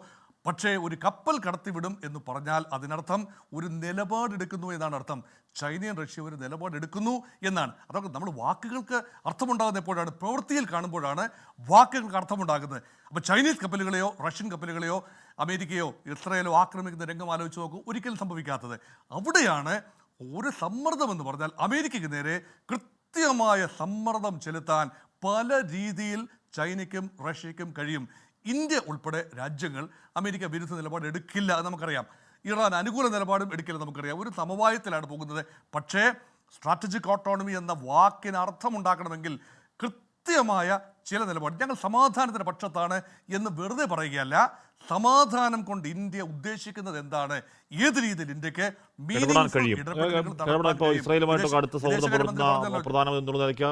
പക്ഷേ ഒരു കപ്പൽ കടത്തിവിടും എന്ന് പറഞ്ഞാൽ അതിനർത്ഥം ഒരു നിലപാടെടുക്കുന്നു എന്നാണ് അർത്ഥം. ചൈനയും റഷ്യ ഒരു നിലപാടെടുക്കുന്നു എന്നാണ്. അതൊക്കെ നമ്മൾ വാക്കുകൾക്ക് അർത്ഥമുണ്ടാകുന്ന എപ്പോഴാണ്? പ്രവൃത്തിയിൽ കാണുമ്പോഴാണ് വാക്കുകൾക്ക് അർത്ഥമുണ്ടാകുന്നത്. അപ്പോൾ ചൈനീസ് കപ്പലുകളെയോ റഷ്യൻ കപ്പലുകളെയോ അമേരിക്കയോ ഇസ്രായേലോ ആക്രമിക്കുന്ന രംഗം ആലോചിച്ച് നോക്കൂ, ഒരിക്കലും സംഭവിക്കാത്തത്. അവിടെയാണ് ഒരു സമ്മർദ്ദം എന്ന് പറഞ്ഞാൽ അമേരിക്കയ്ക്ക് നേരെ കൃത്യമായ സമ്മർദ്ദം ചെലുത്താൻ പല രീതിയിൽ ചൈനയ്ക്കും റഷ്യയ്ക്കും കഴിയും. ഇന്ത്യ ഉൾപ്പെടെ രാജ്യങ്ങൾ അമേരിക്ക വിരുദ്ധ നിലപാട് എടുക്കില്ല, അത് നമുക്കറിയാം. ഇറാൻ അനുകൂല നിലപാടും എടുക്കില്ല, നമുക്കറിയാം. ഒരു സമവായത്തിലാണ് പോകുന്നത്. പക്ഷേ സ്ട്രാറ്റജിക് ഓട്ടോണമി എന്ന വാക്കിന് അർത്ഥമുണ്ടാക്കണമെങ്കിൽ കൃത്യമായ ചില നിലപാട്. ഞങ്ങൾ സമാധാനത്തിൻ്റെ പക്ഷത്താണ് എന്ന് വെറുതെ പറയുകയല്ല. സമാധാനം കൊണ്ട് ഇന്ത്യ ഉദ്ദേശിക്കുന്നത് എന്താണ്, ഏത് രീതിയിൽ ഇന്ത്യക്ക് ഇടപെടാൻ കഴിയും. ഇപ്പോൾ ഇസ്രായേലുമായിട്ടൊക്കെ അടുത്ത സൗഹൃദം പുലർത്തുന്ന പ്രധാനമന്ത്രി എന്നുള്ള നിലയ്ക്ക്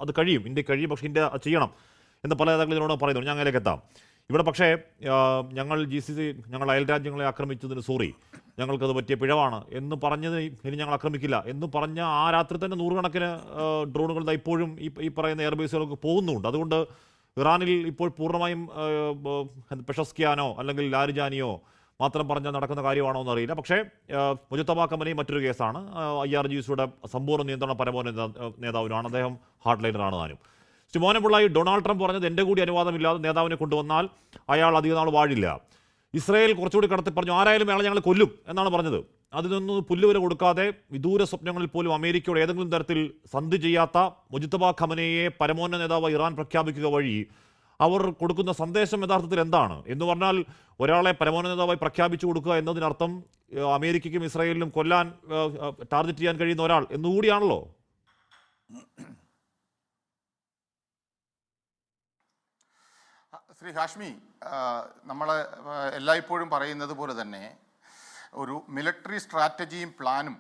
അത് കഴിയും, ഇന്ത്യ കഴിയും. പക്ഷേ ഇന്ത്യ ചെയ്യണം എന്ന് പല നേതാക്കളും ഇതിനോട് പറയുന്നു. ഞാൻ അതിലേക്ക് എത്താം. ഇവിടെ പക്ഷേ ഞങ്ങൾ GCC ഞങ്ങൾ അയൽ രാജ്യങ്ങളെ ആക്രമിച്ചതിന് സോറി, ഞങ്ങൾക്കത് പറ്റിയ പിഴവാണ് എന്ന് പറഞ്ഞത് ഇനി ഞങ്ങൾ ആക്രമിക്കില്ല എന്ന് പറഞ്ഞ ആ രാത്രി തന്നെ നൂറുകണക്കിന് ഡ്രോണുകൾ ഇപ്പോഴും ഈ പറയുന്ന എയർബേസുകളൊക്കെ പോകുന്നുണ്ട്. അതുകൊണ്ട് ഇറാനിൽ ഇപ്പോൾ പൂർണ്ണമായും പെഷസ്കിയാനോ അല്ലെങ്കിൽ ലാരിജാനിയോ മാത്രം പറഞ്ഞാൽ നടക്കുന്ന കാര്യമാണോ എന്നറിയില്ല. പക്ഷേ മുജത്തബ കമനി മറ്റൊരു കേസാണ്. IRGCയുടെ സമ്പൂർണ്ണ നിയന്ത്രണ പരമോന്നത നേതാവിനാണ്, അദ്ദേഹം ഹാർഡ് ലൈനറാണ് താനും. മോനപിള്ളായി ഡൊണാൾഡ് ട്രംപ് പറഞ്ഞത് എൻ്റെ കൂടി അനുവാദമില്ലാതെ നേതാവിനെ കൊണ്ടുവന്നാൽ അയാൾ അധിക നാൾ വാഴില്ല. ഇസ്രായേൽ കുറച്ചുകൂടി കടത്തി പറഞ്ഞു, ആരായാലും അയാളെ ഞങ്ങൾ കൊല്ലും എന്നാണ് പറഞ്ഞത്. അതിനൊന്നും പുല്ലുവരെ കൊടുക്കാതെ വിദൂര സ്വപ്നങ്ങളിൽ പോലും അമേരിക്കയോട് ഏതെങ്കിലും തരത്തിൽ സന്ധി ചെയ്യാത്ത മുജ്തബ ഖമനയെ പരമോന്നത നേതാവ് ഇറാൻ പ്രഖ്യാപിക്കുക വഴി അവർ കൊടുക്കുന്ന സന്ദേശം യഥാർത്ഥത്തിൽ എന്താണ് എന്ന് പറഞ്ഞാൽ, ഒരാളെ പരമോന്നത നേതാവായി പ്രഖ്യാപിച്ചു കൊടുക്കുക എന്നതിനർത്ഥം അമേരിക്കയ്ക്കും ഇസ്രായേലിനും കൊല്ലാൻ ടാർഗറ്റ് ചെയ്യാൻ കഴിയുന്ന ഒരാൾ എന്നുകൂടിയാണല്ലോ. ശ്രീ ഹാഷ്മി, നമ്മൾ എല്ലായ്പ്പോഴും പറയുന്നത് പോലെ തന്നെ ഒരു മിലിറ്ററി സ്ട്രാറ്റജിയും പ്ലാനും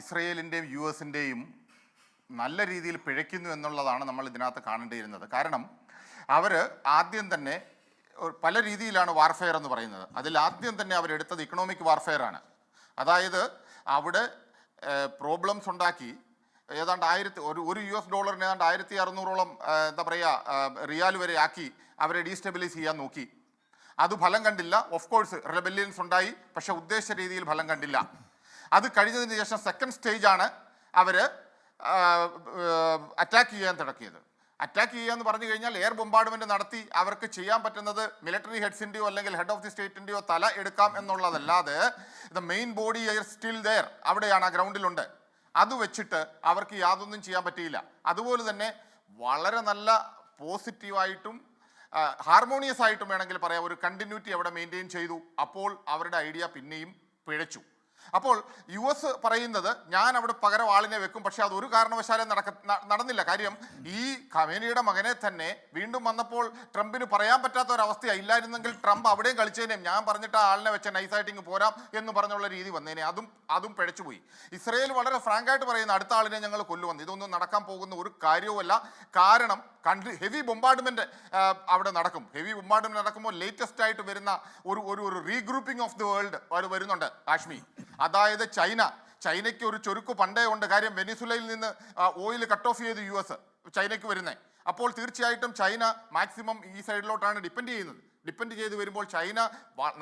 ഇസ്രയേലിൻ്റെയും US-ൻ്റെയും നല്ല രീതിയിൽ പിഴയ്ക്കുന്നു എന്നുള്ളതാണ് നമ്മൾ ഇതിനകത്ത് കാണേണ്ടിയിരുന്നത്. കാരണം അവർ ആദ്യം തന്നെ പല രീതിയിലാണ് വാർഫെയർ എന്ന് പറയുന്നത്. അതിൽ ആദ്യം തന്നെ അവരെടുത്തത് ഇക്കണോമിക് വാർഫെയർ ആണ്. അതായത് അവിടെ പ്രോബ്ലംസ് ഉണ്ടാക്കി ഏതാണ്ട് ഒരു $1 ഏതാണ്ട് 1600 എന്താ പറയുക റിയാൽ വരെ ആക്കി അവരെ ഡീസ്റ്റെബിലൈസ് ചെയ്യാൻ നോക്കി. അത് ഫലം കണ്ടില്ല. ഓഫ് കോഴ്സ് റെബല്യൻസ് ഉണ്ടായി, പക്ഷെ ഉദ്ദേശിച്ച രീതിയിൽ ഫലം കണ്ടില്ല. അത് കഴിഞ്ഞതിന് ശേഷം സെക്കൻഡ് സ്റ്റേജാണ് അവർ അറ്റാക്ക് ചെയ്യാൻ തുടങ്ങിയത്. അറ്റാക്ക് ചെയ്യാന്ന് പറഞ്ഞു കഴിഞ്ഞാൽ എയർ ബോംബാർഡ്മെന്റ് നടത്തി അവർക്ക് ചെയ്യാൻ പറ്റുന്നത് മിലിറ്ററി ഹെഡ്സിൻ്റെയോ അല്ലെങ്കിൽ ഹെഡ് ഓഫ് ദി സ്റ്റേറ്റിൻ്റെയോ തല എടുക്കാം എന്നുള്ളതല്ലാതെ the main body still there, അവിടെയാണ്, ആ ഗ്രൗണ്ടിലുണ്ട്. അത് വെച്ചിട്ട് അവർക്ക് യാതൊന്നും ചെയ്യാൻ പറ്റിയില്ല. അതുപോലെ തന്നെ വളരെ നല്ല പോസിറ്റീവായിട്ടും ഹാർമോണിയസ് ആയിട്ടും വേണമെങ്കിൽ പറയാം ഒരു കണ്ടിന്യൂറ്റി അവിടെ മെയിൻറ്റെയിൻ ചെയ്തു. അപ്പോൾ അവരുടെ ഐഡിയ പിന്നെയും പിഴച്ചു. അപ്പോൾ US പറയുന്നത് ഞാൻ അവിടെ പകരം ആളിനെ വെക്കും, പക്ഷെ അത് ഒരു കാരണവശാലും നടന്നില്ല. കാര്യം ഈ ഖമേനിയുടെ മകനെ തന്നെ വീണ്ടും വന്നപ്പോൾ ട്രംപിന് പറയാൻ പറ്റാത്ത ഒരവസ്ഥയാണ്. ഇല്ലായിരുന്നെങ്കിൽ ട്രംപ് അവിടെയും കളിച്ചേനേം, ഞാൻ പറഞ്ഞിട്ട് ആളിനെ വെച്ച നൈസായിട്ടിങ് പോരാം എന്ന് പറഞ്ഞുള്ള രീതി വന്നേനെ. അതും പിഴച്ചുപോയി. ഇസ്രയേൽ വളരെ ഫ്രാങ്കായിട്ട് പറയുന്ന അടുത്ത ആളിനെ ഞങ്ങൾ കൊല്ലുവന്നു. ഇതൊന്നും നടക്കാൻ പോകുന്ന ഒരു കാര്യവുമല്ല. കാരണം ഹെവി ബൊംബാർഡ്മെന്റ് അവിടെ നടക്കും. ഹെവി ബൊംബാർഡ്മെന്റ് നടക്കുമ്പോൾ ലേറ്റസ്റ്റ് ആയിട്ട് വരുന്ന ഒരു റീഗ്രൂപ്പിംഗ് ഓഫ് ദി വേൾഡ് വരുന്നുണ്ട് കാശ്മീർ. അതായത് ചൈനയ്ക്ക് ഒരു ചൊരുക്ക് പണ്ടേ ഉണ്ട്. കാര്യം വെനിസുലയിൽ നിന്ന് ഓയിൽ കട്ട് ഓഫ് ചെയ്ത് US ചൈനയ്ക്ക് വരുന്നത്. അപ്പോൾ തീർച്ചയായിട്ടും ചൈന മാക്സിമം ഈ സൈഡിലോട്ടാണ് ഡിപ്പെൻഡ് ചെയ്ത് വരുമ്പോൾ ചൈന,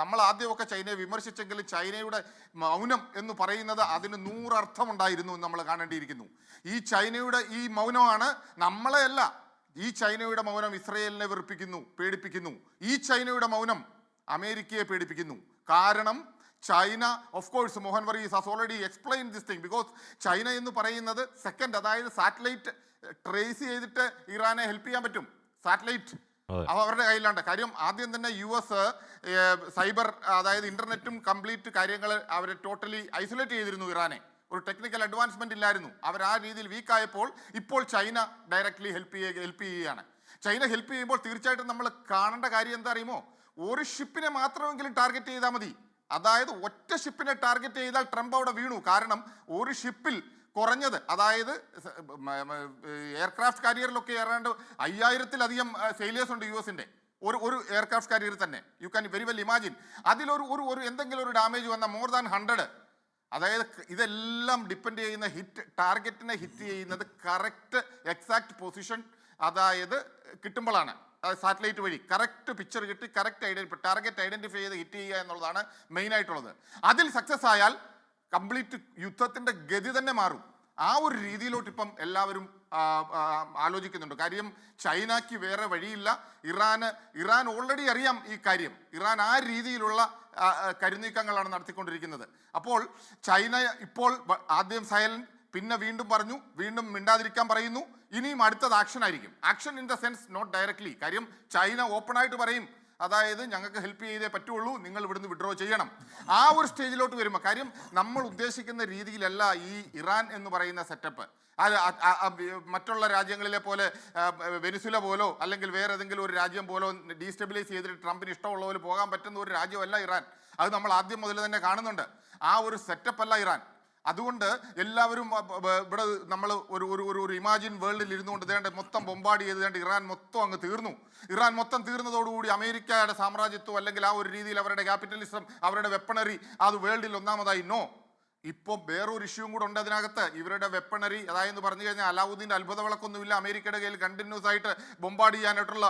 നമ്മൾ ആദ്യമൊക്കെ ചൈനയെ വിമർശിച്ചെങ്കിലും ചൈനയുടെ മൗനം എന്ന് പറയുന്നത് അതിന് 100 അർത്ഥമുണ്ടായിരുന്നു എന്ന് നമ്മൾ കാണേണ്ടിയിരിക്കുന്നു. ഈ ചൈനയുടെ ഈ മൗനമാണ് നമ്മളെയല്ല, ഈ ചൈനയുടെ മൗനം ഇസ്രയേലിനെ വെറുപ്പിക്കുന്നു, പേടിപ്പിക്കുന്നു. ഈ ചൈനയുടെ മൗനം അമേരിക്കയെ പേടിപ്പിക്കുന്നു. കാരണം China, of course Mohan Varghese has already explain this thing. Because China എന്ന് പറയുന്നത് സെക്കൻഡ്, അതായത് സാറ്റലൈറ്റ് ട്രേസ് ചെയ്തിട്ട് ഇറാനെ ഹെൽപ്പ് ചെയ്യാൻ പറ്റും. സാറ്റലൈറ്റ് അവരുടെ കയ്യിലാണ്. കാര്യം ആദ്യം തന്നെ US സൈബർ, അതായത് ഇന്റർനെറ്റും കംപ്ലീറ്റ് കാര്യങ്ങൾ അവർ ടോട്ടലി ഐസൊലേറ്റ് ചെയ്തിരുന്നു ഇറാനെ. ഒരു ടെക്നിക്കൽ അഡ്വാൻസ്മെന്റ് ഇല്ലായിരുന്നു. അവർ ആ രീതിയിൽ വീക്കായപ്പോൾ ഇപ്പോൾ ചൈന ഡയറക്ട്ലി ഹെൽപ്പ് ചെയ്യുകയാണ്. ചൈന ഹെൽപ്പ് ചെയ്യുമ്പോൾ തീർച്ചയായിട്ടും നമ്മൾ കാണേണ്ട കാര്യം എന്താ അറിയുമോ, ഒരു ഷിപ്പിനെ മാത്രമെങ്കിലും ടാർഗറ്റ് ചെയ്താൽ മതി. അതായത് ഒറ്റ ഷിപ്പിനെ ടാർഗറ്റ് ചെയ്താൽ ട്രംപ് അവിടെ വീണു. കാരണം ഒരു ഷിപ്പിൽ കുറഞ്ഞത്, അതായത് എയർക്രാഫ്റ്റ് കാരിയറിലൊക്കെ ഏതാണ്ട് 5000-ലധികം സെയിലേഴ്സ് ഉണ്ട് US-ന്റെ ഒരു എയർക്രാഫ്റ്റ് കാരിയർ തന്നെ. You can very well imagine. അതിലൊരു എന്തെങ്കിലും ഒരു ഡാമേജ് വന്ന മോർ ദാൻ 100. അതായത് ഇതെല്ലാം ഡിപ്പെൻഡ് ചെയ്യുന്ന ടാർഗറ്റിനെ ഹിറ്റ് ചെയ്യുന്നത് കറക്റ്റ് എക്സാക്ട് പൊസിഷൻ അതായത് കിട്ടുമ്പോഴാണ്. സാറ്റലൈറ്റ് വഴി കറക്റ്റ് പിക്ചർ കിട്ടി കറക്റ്റ് ടാർഗറ്റ് ഐഡന്റിഫൈ ചെയ്ത് ഹിറ്റ് ചെയ്യുക എന്നുള്ളതാണ് മെയിൻ ആയിട്ടുള്ളത്. അതിൽ സക്സസ് ആയാൽ കംപ്ലീറ്റ് യുദ്ധത്തിന്റെ ഗതി തന്നെ മാറും. ആ ഒരു രീതിയിലോട്ട് ഇപ്പം എല്ലാവരും ആലോചിക്കുന്നുണ്ട്. കാര്യം ചൈനയ്ക്ക് വേറെ വഴിയില്ല. ഇറാൻ ഓൾറെഡി അറിയാം ഈ കാര്യം. ഇറാൻ ആ രീതിയിലുള്ള കരുനീക്കങ്ങളാണ് നടത്തിക്കൊണ്ടിരിക്കുന്നത്. അപ്പോൾ ചൈന ഇപ്പോൾ ആദ്യം സൈലന്റ്, പിന്നെ വീണ്ടും പറഞ്ഞു, വീണ്ടും മിണ്ടാതിരിക്കാൻ പറയുന്നു. ഇനിയും അടുത്തത് ആക്ഷൻ ആയിരിക്കും. Action in the sense not directly. കാര്യം ചൈന ഓപ്പൺ ആയിട്ട് പറയും അതായത് ഞങ്ങൾക്ക് ഹെൽപ്പ് ചെയ്തേ പറ്റുള്ളൂ, നിങ്ങൾ ഇവിടുന്ന് വിഡ്രോ ചെയ്യണം. ആ ഒരു സ്റ്റേജിലോട്ട് വരുമ്പോൾ, കാര്യം നമ്മൾ ഉദ്ദേശിക്കുന്ന രീതിയിലല്ല ഈ ഇറാൻ എന്ന് പറയുന്ന സെറ്റപ്പ്. മറ്റുള്ള രാജ്യങ്ങളിലെ പോലെ വെനിസുല പോലോ അല്ലെങ്കിൽ വേറെ ഏതെങ്കിലും ഒരു രാജ്യം പോലോ ഡീസ്റ്റെബിലൈസ് ചെയ്തിട്ട് ട്രംപിന് ഇഷ്ടമുള്ള പോലെ പോകാൻ പറ്റുന്ന ഒരു രാജ്യമല്ല ഇറാൻ. അത് നമ്മൾ ആദ്യം മുതൽ തന്നെ കാണുന്നുണ്ട്. ആ ഒരു സെറ്റപ്പ് അല്ല ഇറാൻ. അതുകൊണ്ട് എല്ലാവരും ഇവിടെ നമ്മൾ ഒരു ഇമാജിൻ വേൾഡിൽ ഇരുന്നുകൊണ്ട് വേണ്ട മൊത്തം ബൊമ്പാർഡ് ചെയ്ത് വേണ്ട ഇറാൻ മൊത്തം അങ്ങ് തീർന്നു. ഇറാൻ മൊത്തം തീർന്നതോടുകൂടി അമേരിക്കയുടെ സാമ്രാജ്യത്വം അല്ലെങ്കിൽ ആ ഒരു രീതിയിൽ അവരുടെ ക്യാപിറ്റലിസം, അവരുടെ വെപ്പണറി അത് വേൾഡിൽ ഒന്നാമതായി. നോ, ഇപ്പോൾ വേറൊരു ഇഷ്യൂവും കൂടെ ഉണ്ട് അതിനകത്ത്. ഇവരുടെ വെപ്പണറി, അതായത് പറഞ്ഞു കഴിഞ്ഞാൽ അലാവുദ്ദീൻ്റെ അത്ഭുത വിളക്കൊന്നുമില്ല. അമേരിക്കയുടെ കയ്യിൽ കണ്ടിന്യൂസ് ആയിട്ട് ബൊമ്പാർഡ് ചെയ്യാനായിട്ടുള്ള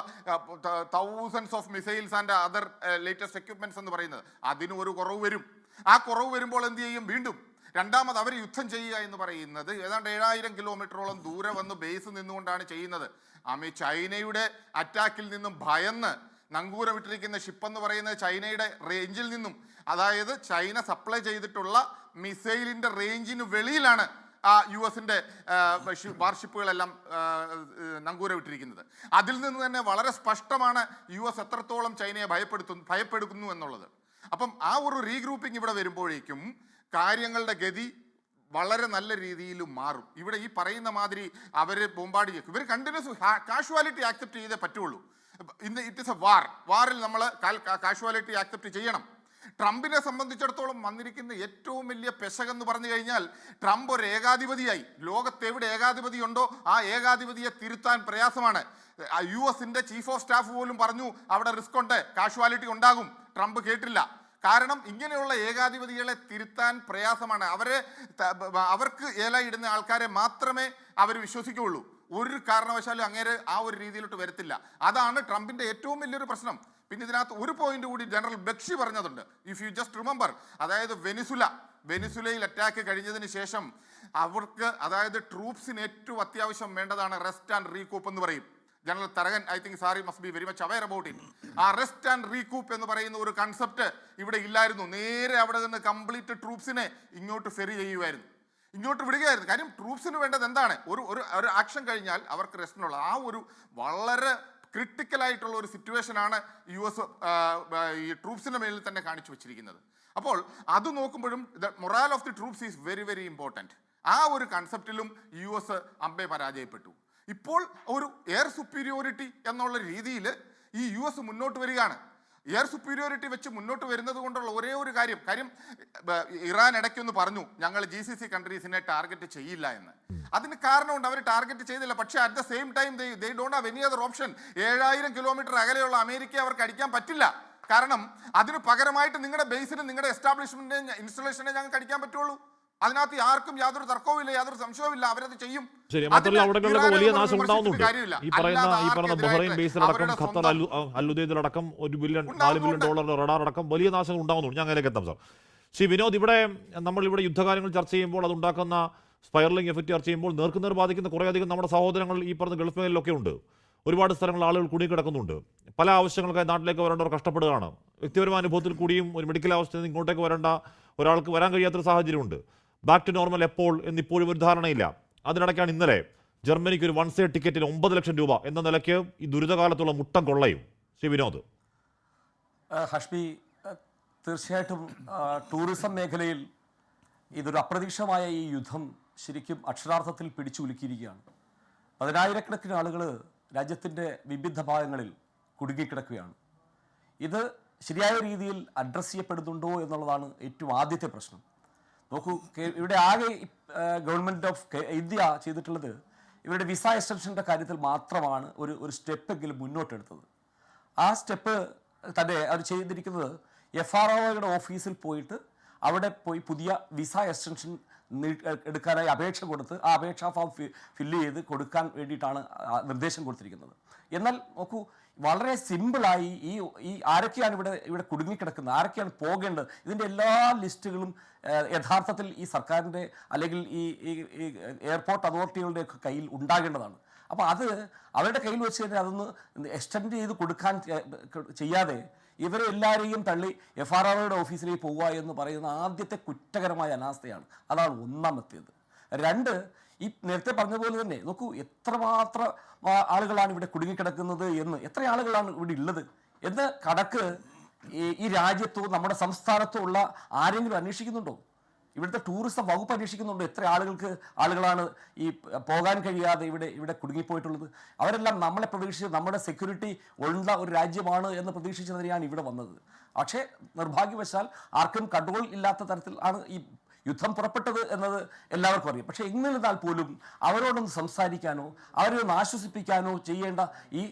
thousands of missiles and other latest equipments എന്ന് പറയുന്നത്. അതിന് ഒരു കുറവ് വരും. ആ കുറവ് വരുമ്പോൾ എന്ത് ചെയ്യും? വീണ്ടും രണ്ടാമത് അവർ യുദ്ധം ചെയ്യുക എന്ന് പറയുന്നത് ഏതാണ്ട് 7000 കിലോമീറ്ററോളം ദൂരെ വന്ന് ബേസ് നിന്നുകൊണ്ടാണ് ചെയ്യുന്നത്. ചൈനയുടെ അറ്റാക്കിൽ നിന്നും ഭയന്ന് നങ്കൂരം വിട്ടിരിക്കുന്ന ഷിപ്പ് എന്ന് പറയുന്നത് ചൈനയുടെ റേഞ്ചിൽ നിന്നും, അതായത് ചൈന സപ്ലൈ ചെയ്തിട്ടുള്ള മിസൈലിന്റെ റേഞ്ചിന് വെളിയിലാണ് ആ US-ന്റെ വാർഷിപ്പുകളെല്ലാം നങ്കൂരം വിട്ടിരിക്കുന്നത്. അതിൽ നിന്ന് തന്നെ വളരെ സ്പഷ്ടമാണ് US എത്രത്തോളം ചൈനയെ ഭയപ്പെടുന്നു എന്നുള്ളത്. അപ്പം ആ ഒരു റീഗ്രൂപ്പിംഗ് ഇവിടെ വരുമ്പോഴേക്കും കാര്യങ്ങളുടെ ഗതി വളരെ നല്ല രീതിയിൽ മാറും. ഇവിടെ ഈ പറയുന്ന മാതിരി അവർ ബോംബാർഡ് ചെയ്യും. ഇവർ കണ്ടിന്യൂസ് കാഷ്വാലിറ്റി ആക്സെപ്റ്റ് ചെയ്തേ പറ്റുള്ളൂ. ഇറ്റ് ഇസ് എ വാറിൽ നമ്മൾ കാഷ്വാലിറ്റി ആക്സെപ്റ്റ് ചെയ്യണം. ട്രംപിനെ സംബന്ധിച്ചിടത്തോളം വന്നിരിക്കുന്ന ഏറ്റവും വലിയ പെശകെന്ന് പറഞ്ഞു കഴിഞ്ഞാൽ, ട്രംപ് ഒരു ഏകാധിപതിയായി. ലോകത്തെവിടെ ഏകാധിപതി ഉണ്ടോ ആ ഏകാധിപതിയെ തിരുത്താൻ പ്രയാസമാണ്. US-ന്റെ ചീഫ് ഓഫ് സ്റ്റാഫ് പോലും പറഞ്ഞു അവിടെ റിസ്ക് ഉണ്ട്, കാഷ്വാലിറ്റി ഉണ്ടാകും. ട്രംപ് കേട്ടില്ല. കാരണം ഇങ്ങനെയുള്ള ഏകാധിപതികളെ തിരുത്താൻ പ്രയാസമാണ്. അവർക്ക് ഏലയിടുന്ന ആൾക്കാരെ മാത്രമേ അവർ വിശ്വസിക്കുകയുള്ളൂ. ഒരു കാരണവശാലും അങ്ങേര് ആ ഒരു രീതിയിലോട്ട് വരത്തില്ല. അതാണ് ട്രംപിന്റെ ഏറ്റവും വലിയൊരു പ്രശ്നം. പിന്നെ ഇതിനകത്ത് ഒരു പോയിന്റ് കൂടി ജനറൽ ബക്ഷി പറഞ്ഞതുണ്ട്. ഇഫ് യു ജസ്റ്റ് റിമെമ്പർ, അതായത് വെനിസുലയിൽ അറ്റാക്ക് കഴിഞ്ഞതിന് ശേഷം അവർക്ക്, അതായത് ട്രൂപ്സിന് ഏറ്റവും അത്യാവശ്യം വേണ്ടതാണ് റെസ്റ്റ് ആൻഡ് റീകൂപ്പ് എന്ന് പറയും. General Tharakan, I think sir must be very much aware about it. ആ റെസ്റ്റ് ആൻഡ് റീകൂപ്പ് എന്ന് പറയുന്ന ഒരു കൺസെപ്റ്റ് ഇവിടെ ഇല്ലായിരുന്നു. നേരെ അവിടെ നിന്ന് കംപ്ലീറ്റ് ട്രൂപ്സിനെ ഇങ്ങോട്ട് ഫെറി ചെയ്യുമായിരുന്നു, ഇങ്ങോട്ട് വിടുകയായിരുന്നു. കാര്യം ട്രൂപ്സിന് വേണ്ടത് എന്താണ്? ഒരു ആക്ഷൻ കഴിഞ്ഞാൽ അവർക്ക് റെസ്റ്റിനുള്ള ആ ഒരു വളരെ ക്രിട്ടിക്കലായിട്ടുള്ള ഒരു സിറ്റുവേഷനാണ് US ഈ ട്രൂപ്സിൻ്റെ മേലിൽ തന്നെ കാണിച്ചു വെച്ചിരിക്കുന്നത്. അപ്പോൾ അത് നോക്കുമ്പോഴും the morale of the troops is very very important. ആ ഒരു കൺസെപ്റ്റിലും US അമ്പേ പരാജയപ്പെട്ടു. ഇപ്പോൾ ഒരു എയർ സുപ്പീരിയോറിറ്റി എന്നുള്ള രീതിയിൽ ഈ US മുന്നോട്ട് വരികയാണ്. എയർ സുപ്പീരിയോറിറ്റി വെച്ച് മുന്നോട്ട് വരുന്നത് കൊണ്ടുള്ള ഒരേ ഒരു കാര്യം ഇറാൻ ഇടയ്ക്കൊന്ന് പറഞ്ഞു ഞങ്ങൾ GCC കൺട്രീസിനെ ടാർഗറ്റ് ചെയ്യില്ല എന്ന്. അതിന് കാരണമുണ്ട്, അവർ ടാർഗറ്റ് ചെയ്തില്ല. പക്ഷേ at the same time they don't have any other option. 7000 kilometre അകലെയുള്ള അമേരിക്കയെ അവർക്ക് അടിക്കാൻ പറ്റില്ല. കാരണം അതിന് പകരമായിട്ട് നിങ്ങളുടെ ബേസിന്, നിങ്ങളുടെ എസ്റ്റാബ്ലിഷ്മെന്റിനെ, ഇൻസ്റ്റലേഷനെ ഞങ്ങൾക്ക് അടിക്കാൻ പറ്റുള്ളൂ. അതിനകത്ത് ആർക്കും യാതൊരു തർക്കവും ഇല്ല, യാതൊരു സംശയവും ഇല്ല. അവരത് ചെയ്യും. ശരി, മാത്രമല്ല അവിടങ്ങളിലൊക്കെ വലിയ നാശം ഉണ്ടാവുന്നുണ്ട്. ഈ പറയുന്ന ബഹ്റൈൻ ബേസിലടക്കം, ഖത്തർ അൽ-ഉദൈദിലടക്കം $1 ബില്യൺ $4 ബില്യൺ റഡാർ അടക്കം വലിയ നാശം ഉണ്ടാവുന്നുണ്ട്. ഞാൻ അതിലേക്ക് എത്താം സാർ. ശ്രീ വിനോദ്, നമ്മളിവിടെ യുദ്ധകാര്യങ്ങൾ ചർച്ച ചെയ്യുമ്പോൾ അതുണ്ടാക്കുന്ന സ്പൈറലിംഗ് എഫക്റ്റ് ചർച്ച ചെയ്യുമ്പോൾ നേർക്കുനേർ ബാധിക്കുന്ന കുറേയധികം നമ്മുടെ സഹോദരങ്ങൾ ഈ പറഞ്ഞ ഗൾഫ് മേഖലയിലൊക്കെ ഉണ്ട്. ഒരുപാട് സ്ഥലങ്ങളിൽ ആളുകൾ കുടുങ്ങിക്കിടക്കുന്നുണ്ട്. പല ആവശ്യങ്ങൾക്കായി നാട്ടിലേക്ക് വരേണ്ടവർ കഷ്ടപ്പെടുകയാണ്. വ്യക്തിപരമായ അനുഭവത്തിൽ കൂടിയും ഒരു മെഡിക്കൽ ആവശ്യത്തിൽ നിന്ന് ഇങ്ങോട്ടേക്ക് വരേണ്ട ഒരാൾക്ക് വരാൻ കഴിയാത്തൊരു സാഹചര്യമുണ്ട്. ബാക്ക് ടു നോർമൽ എപ്പോൾ എന്നിപ്പോഴും ഒരു ധാരണയില്ല. അതിനിടയ്ക്കാണ് ഇന്നലെ ജർമ്മനിക്ക് ഒരു 1 സേ ടിക്കറ്റിന് 9 ലക്ഷം രൂപ എന്ന നിലയ്ക്ക് ഈ ദുരിതകാലത്തുള്ള മുട്ടം കൊള്ളയും. ശ്രീ വിനോദ്. ഹഷ്മി, തീർച്ചയായിട്ടും ടൂറിസം മേഖലയിൽ ഇതൊരു അപ്രതീക്ഷിതമായ ഈ യുദ്ധം ശരിക്കും അക്ഷരാർത്ഥത്തിൽ പിടിച്ചു കുലുക്കിയിരിക്കുകയാണ്. 10,000-കണക്കിന് ആളുകൾ രാജ്യത്തിൻ്റെ വിവിധ ഭാഗങ്ങളിൽ കുടുങ്ങിക്കിടക്കുകയാണ്. ഇത് ശരിയായ രീതിയിൽ അഡ്രസ്സ് ചെയ്യപ്പെടുന്നുണ്ടോ എന്നുള്ളതാണ് ഏറ്റവും ആദ്യത്തെ പ്രശ്നം. നോക്കൂ, ഇവിടെ ആകെ ഗവൺമെൻറ് ഓഫ് ഇന്ത്യ ചെയ്തിട്ടുള്ളത് ഇവരുടെ വിസ എക്സ്റ്റൻഷൻ്റെ കാര്യത്തിൽ മാത്രമാണ് ഒരു സ്റ്റെപ്പെങ്കിലും മുന്നോട്ടെടുത്തത്. ആ സ്റ്റെപ്പ് തന്നെ അവർ ചെയ്തിരിക്കുന്നത് FROയുടെ ഓഫീസിൽ പോയിട്ട് അവിടെ പോയി പുതിയ വിസ എക്സ്റ്റൻഷൻ എടുക്കാനായി അപേക്ഷ കൊടുത്ത് ആ അപേക്ഷാ ഫോം ഫില്ല് ചെയ്ത് കൊടുക്കാൻ വേണ്ടിയിട്ടാണ് നിർദ്ദേശം കൊടുത്തിരിക്കുന്നത്. എന്നാൽ നോക്കൂ, വളരെ സിമ്പിളായി ഈ ആരൊക്കെയാണ് ഇവിടെ കുടുങ്ങിക്കിടക്കുന്നത്, ആരൊക്കെയാണ് പോകേണ്ടത്, ഇതിൻ്റെ എല്ലാ ലിസ്റ്റുകളും യഥാർത്ഥത്തിൽ ഈ സർക്കാരിൻ്റെ അല്ലെങ്കിൽ ഈ എയർപോർട്ട് അതോറിറ്റികളുടെയൊക്കെ കയ്യിൽ ഉണ്ടാകേണ്ടതാണ്. അപ്പോൾ അത് അവരുടെ കയ്യിൽ വെച്ച് തന്നെ അതൊന്ന് എക്സ്റ്റെൻഡ് ചെയ്ത് കൊടുക്കാൻ ചെയ്യാതെ ഇവരെ എല്ലാവരെയും തള്ളി FROയുടെ ഓഫീസിലേക്ക് പോവുക എന്ന് പറയുന്ന ആദ്യത്തെ കുറ്റകരമായ അനാസ്ഥയാണ്. അതാണ് ഒന്നാമത്തേത്. 2, ഈ നേരത്തെ പറഞ്ഞതുപോലെ തന്നെ നോക്കൂ, എത്രമാത്രം ആളുകളാണ് ഇവിടെ കുടുങ്ങിക്കിടക്കുന്നത് എന്ന്. എത്ര ആളുകളാണ് ഇവിടെ ഉള്ളത്? എന്ന് കണക്ക് ഈ രാജ്യത്തോ നമ്മുടെ സംസ്ഥാനത്തോ ഉള്ള ആരെങ്കിലും അന്വേഷിക്കുന്നുണ്ടോ? ഇവിടുത്തെ ടൂറിസം വകുപ്പ് അന്വേഷിക്കുന്നുണ്ടോ എത്ര ആളുകളാണ് ഈ പോകാൻ കഴിയാതെ ഇവിടെ കുടുങ്ങിപ്പോയിട്ടുള്ളത്? അവരെല്ലാം നമ്മളെ പ്രതീക്ഷിച്ച് നമ്മുടെ സെക്യൂരിറ്റി ഉള്ള ഒരു രാജ്യമാണ് എന്ന് പ്രതീക്ഷിച്ചതിനെയാണ് ഇവിടെ വന്നത്. പക്ഷേ നിർഭാഗ്യവശാൽ ആർക്കും കൺട്രോൾ ഇല്ലാത്ത തരത്തിൽ ആണ് ഈ യുദ്ധം പുറപ്പെട്ടത് എന്നത് എല്ലാവർക്കും അറിയാം. പക്ഷേ എന്നിരുന്നാൽ പോലും അവരോടൊന്ന് സംസാരിക്കാനോ അവരെ ഒന്ന് ആശ്വസിപ്പിക്കാനോ ചെയ്യേണ്ട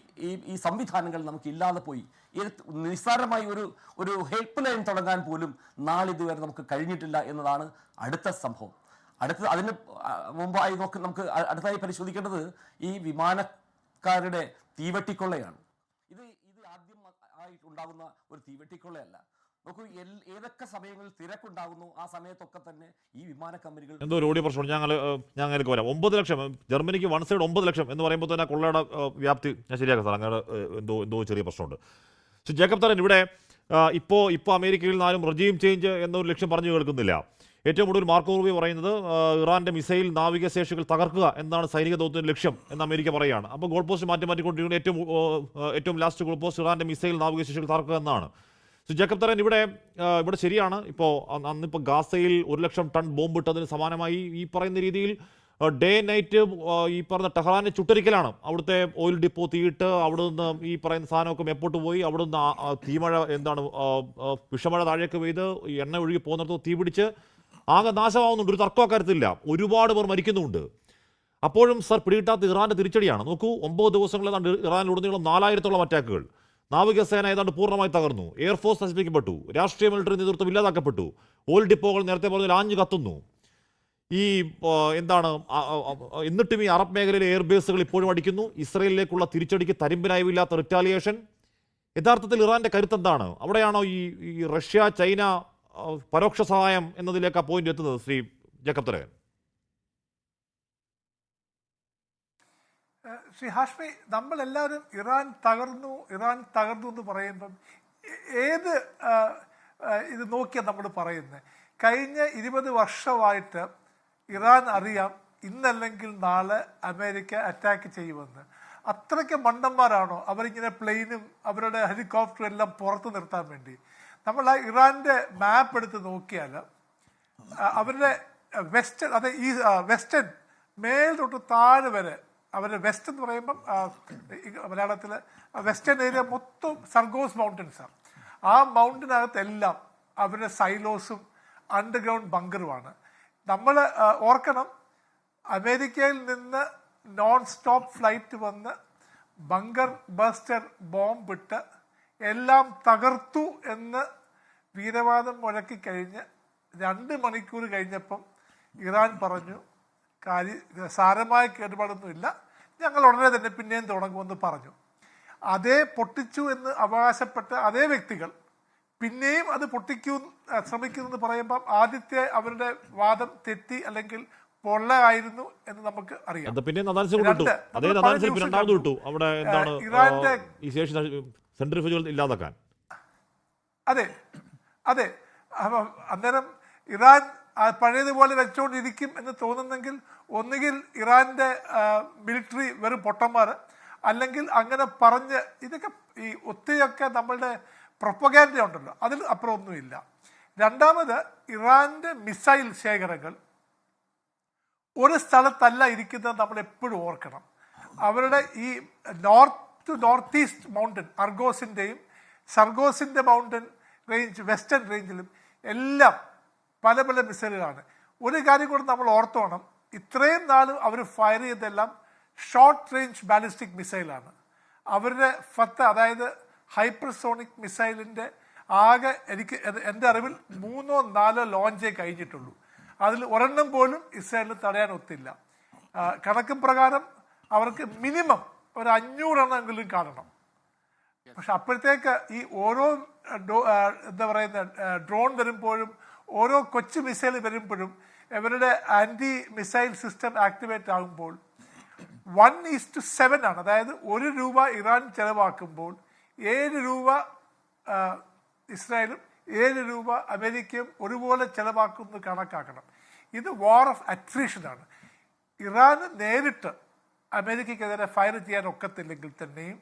ഈ സംവിധാനങ്ങൾ നമുക്ക് ഇല്ലാതെ പോയി. നിസ്സാരമായി ഒരു ഹെൽപ്പ് ലൈൻ തുടങ്ങാൻ പോലും നാളിതുവരെ നമുക്ക് കഴിഞ്ഞിട്ടില്ല എന്നതാണ് അടുത്ത സംഭവം. അതിന് മുമ്പായി നമുക്ക് അടുത്തായി പരിശോധിക്കേണ്ടത് ഈ വിമാനക്കാരുടെ തീവെട്ടിക്കൊള്ളയാണ്. ഇത് ആദ്യം ആയിട്ടുണ്ടാകുന്ന ഒരു തീവെട്ടിക്കൊള്ളയല്ല. നോക്കൂ, ഏതൊക്കെ സമയങ്ങളിൽ തിരക്കുണ്ടാകുന്നു ആ സമയത്തൊക്കെ തന്നെ ഈ വിമാന കമ്പനികൾ എന്തോ ഒരു ഓഡിയോ പ്രശ്നമുണ്ട്. ഞങ്ങൾക്ക് വരാം. 9 ലക്ഷം ജർമ്മനിക്ക് വൺ സൈഡ് 9 ലക്ഷം എന്ന് പറയുമ്പോൾ തന്നെ കൊള്ളയുടെ വ്യാപ്തി ഞാൻ ശരിയാക്കാം സാർ. അങ്ങനെ എന്തോ ചെറിയ പ്രശ്നമുണ്ട്. ജേക്കബ് തരൻ, ഇവിടെ ഇപ്പോൾ അമേരിക്കയിൽ നിന്നാലും റെജീം ചേഞ്ച് എന്നൊരു ലക്ഷ്യം പറഞ്ഞു കേൾക്കുന്നില്ല. ഏറ്റവും കൂടുതൽ മാർക്കോ റൂബിയോ പറയുന്നത് ഇറാന്റെ മിസൈൽ നാവിക ശേഷികൾ തകർക്കുക എന്നാണ് സൈനിക ദൗത്യത്തിന്റെ ലക്ഷ്യം എന്ന് അമേരിക്ക പറയുകയാണ്. അപ്പോൾ ഗോൾ പോസ്റ്റ് മാറ്റിക്കൊണ്ടിരിക്കുന്ന ഏറ്റവും ലാസ്റ്റ് ഗോൾ പോസ്റ്റ് ഇറാന്റെ മിസൈൽ നാവിക ശേഷികൾ തകർക്കുക എന്നാണ്. ജേക്കബ് തരൻ, ഇവിടെ ശരിയാണ്. അന്നിപ്പോൾ ഗാസയിൽ 1 ലക്ഷം ടൺ ബോംബ് ഇട്ടതിന് സമാനമായി ഈ പറയുന്ന രീതിയിൽ ഡേ നൈറ്റ് ഈ പറഞ്ഞ ടെഹ്റാനെ ചുട്ടരിക്കലാണ്. അവിടുത്തെ ഓയിൽ ഡിപ്പോ തീയിട്ട് അവിടെ നിന്ന് ഈ പറയുന്ന സാധനമൊക്കെ മേപ്പോട്ട് പോയി, അവിടെ നിന്ന് തീമഴ വിഷമഴ താഴേക്ക് പെയ്ത് എണ്ണ ഒഴുകി പോകുന്നിടത്ത് തീ പിടിച്ച് ആകെ നാശമാവുന്നുണ്ട്. ഒരു തർക്കം അക്കാര്യത്തില്ല. ഒരുപാട് പേർ മരിക്കുന്നുമുണ്ട്. അപ്പോഴും സർ പിടികിട്ടാത്ത ഇറാന്റെ തിരിച്ചടിയാണ്. നോക്കൂ, 9 ദിവസങ്ങളിലാണ് ഇറാനിലുടനീളം 4000-ഓളം അറ്റാക്കുകൾ. നാവികസേന ഏതാണ്ട് പൂർണ്ണമായി തകർന്നു. എയർഫോഴ്സ് നശിപ്പിക്കപ്പെട്ടു. രാഷ്ട്രീയ മിലിറ്ററി നേതൃത്വം ഇല്ലാതാക്കപ്പെട്ടു. ഓയിൽ ഡിപ്പോകൾ നേരത്തെ പറഞ്ഞാൽ ആഞ്ഞു കത്തുന്നു. എന്നിട്ടും ഈ അറബ് മേഖലയിലെ എയർബേസുകൾ ഇപ്പോഴും അടിക്കുന്നു. ഇസ്രയേലിലേക്കുള്ള തിരിച്ചടിക്ക് തരിമ്പിനായില്ലാത്ത റിറ്റാലിയേഷൻ. യഥാർത്ഥത്തിൽ ഇറാന്റെ കരുത്തെന്താണ്? അവിടെയാണോ ഈ റഷ്യ ചൈന പരോക്ഷ സഹായം എന്നതിലേക്ക് ആ പോയിന്റ് എത്തുന്നത്? ശ്രീ ജേക്കബ് തരകൻ. ശ്രീ ഹാഷ്മി, നമ്മളെല്ലാവരും ഇറാൻ തകർന്നു എന്ന് പറയുമ്പം ഏത് ഇത് നോക്കിയാണ് നമ്മൾ പറയുന്നത്? കഴിഞ്ഞ 20 വർഷമായിട്ട് ഇറാൻ അറിയാം ഇന്നല്ലെങ്കിൽ നാളെ അമേരിക്ക അറ്റാക്ക് ചെയ്യുമെന്ന്. അത്രയ്ക്ക് മണ്ടന്മാരാണോ അവരിങ്ങനെ പ്ലെയിനും അവരുടെ ഹെലികോപ്റ്ററും എല്ലാം പുറത്ത് നിർത്താൻ വേണ്ടി? നമ്മൾ ആ ഇറാന്റെ മാപ്പ് എടുത്ത് നോക്കിയാൽ അവരുടെ വെസ്റ്റേൺ, അതായത് ഈ വെസ്റ്റേൺ മേൽ തൊട്ട് താഴെ വരെ അവരുടെ വെസ്റ്റ് എന്ന് പറയുമ്പം മലയാളത്തിൽ വെസ്റ്റേൺ ഏരിയ മൊത്തം സർഗോസ് മൗണ്ടൻസാണ്. ആ മൗണ്ടനകത്തെല്ലാം അവരുടെ സൈലോസും അണ്ടർഗ്രൗണ്ട് ബങ്കറുമാണ്. നമ്മൾ ഓർക്കണം, അമേരിക്കയിൽ നിന്ന് നോൺ സ്റ്റോപ്പ് ഫ്ലൈറ്റ് വന്ന് ബങ്കർ ബസ്റ്റർ ബോംബിട്ട് എല്ലാം തകർത്തു എന്ന് വീരവാദം മുഴക്കി കഴിഞ്ഞ് 2 മണിക്കൂർ കഴിഞ്ഞപ്പം ഇറാൻ പറഞ്ഞു സാരമായ കേടുപാടൊന്നുമില്ല, ഞങ്ങൾ ഉടനെ തന്നെ പിന്നെയും തുടങ്ങുമെന്ന് പറഞ്ഞു. അതേ പൊട്ടിച്ചു എന്ന് അവകാശപ്പെട്ട അതേ വ്യക്തികൾ പിന്നെയും അത് ശ്രമിക്കുന്നു പറയുമ്പം ആദ്യത്തെ അവരുടെ വാദം തെറ്റി അല്ലെങ്കിൽ പൊള്ളയായിരുന്നു എന്ന് നമുക്ക് അറിയാം. അതെ, അന്നേരം ഇറാൻ പഴയതുപോലെ വെച്ചുകൊണ്ടിരിക്കും എന്ന് തോന്നുന്നെങ്കിൽ ഒന്നുകിൽ ഇറാന്റെ മിലിറ്ററി വെറും പൊട്ടന്മാർ, അല്ലെങ്കിൽ അങ്ങനെ പറഞ്ഞ് ഇതൊക്കെ ഈ ഒത്തിരിയൊക്കെ നമ്മളുടെ പ്രൊപ്പഗാൻഡ ഉണ്ടല്ലോ, അതിൽ അപ്പുറം ഒന്നുമില്ല. രണ്ടാമത്, ഇറാന്റെ മിസൈൽ ശേഖരങ്ങൾ ഒരു സ്ഥലത്തല്ല ഇരിക്കുന്നത് നമ്മൾ എപ്പോഴും ഓർക്കണം. അവരുടെ ഈ നോർത്ത് ഈസ്റ്റ് മൗണ്ടൻ അർഗോസിൻ്റെയും സർഗോസിൻ്റെ മൗണ്ടൻ റേഞ്ച് വെസ്റ്റേൺ റേഞ്ചിലും എല്ലാം പല പല മിസൈലുകളാണ്. ഒരു കാര്യം കൂടെ നമ്മൾ ഓർത്തോണം, ഇത്രയും നാളും അവർ ഫയർ ചെയ്തെല്ലാം ഷോർട്ട് റേഞ്ച് ബാലിസ്റ്റിക് മിസൈലാണ്. അവരുടെ അതായത് ഹൈപ്പർസോണിക് മിസൈലിൻ്റെ ആകെ എൻ്റെ അറിവിൽ 3 or 4 ലോഞ്ചേ കഴിഞ്ഞിട്ടുള്ളൂ. അതിൽ ഒരെണ്ണം പോലും ഇസ്രായേലിന് തടയാൻ ഒത്തില്ല. കണക്ക് പ്രകാരം അവർക്ക് മിനിമം ഒരു 500 എണ്ണമെങ്കിലും കാണണം. പക്ഷെ അപ്പോഴത്തേക്ക് ഈ ഓരോ ഡ്രോൺ വരുമ്പോഴും ഓരോ കൊച്ചു മിസൈൽ വരുമ്പോഴും ഇവരുടെ ആൻറ്റി മിസൈൽ സിസ്റ്റം ആക്ടിവേറ്റ് ആകുമ്പോൾ 1:7 ആണ്. അതായത് ₹1 ഇറാൻ ചെലവാക്കുമ്പോൾ 7 രൂപ ഇസ്രായേലും 7 രൂപ അമേരിക്കയും ഒരുപോലെ ചെലവാക്കുന്നത് കണക്കാക്കണം. ഇത് വാർ ഓഫ് അട്രീഷനാണ്. ഇറാന് നേരിട്ട് അമേരിക്കയ്ക്കെതിരെ ഫയർ ചെയ്യാൻ ഒക്കത്തില്ലെങ്കിൽ തന്നെയും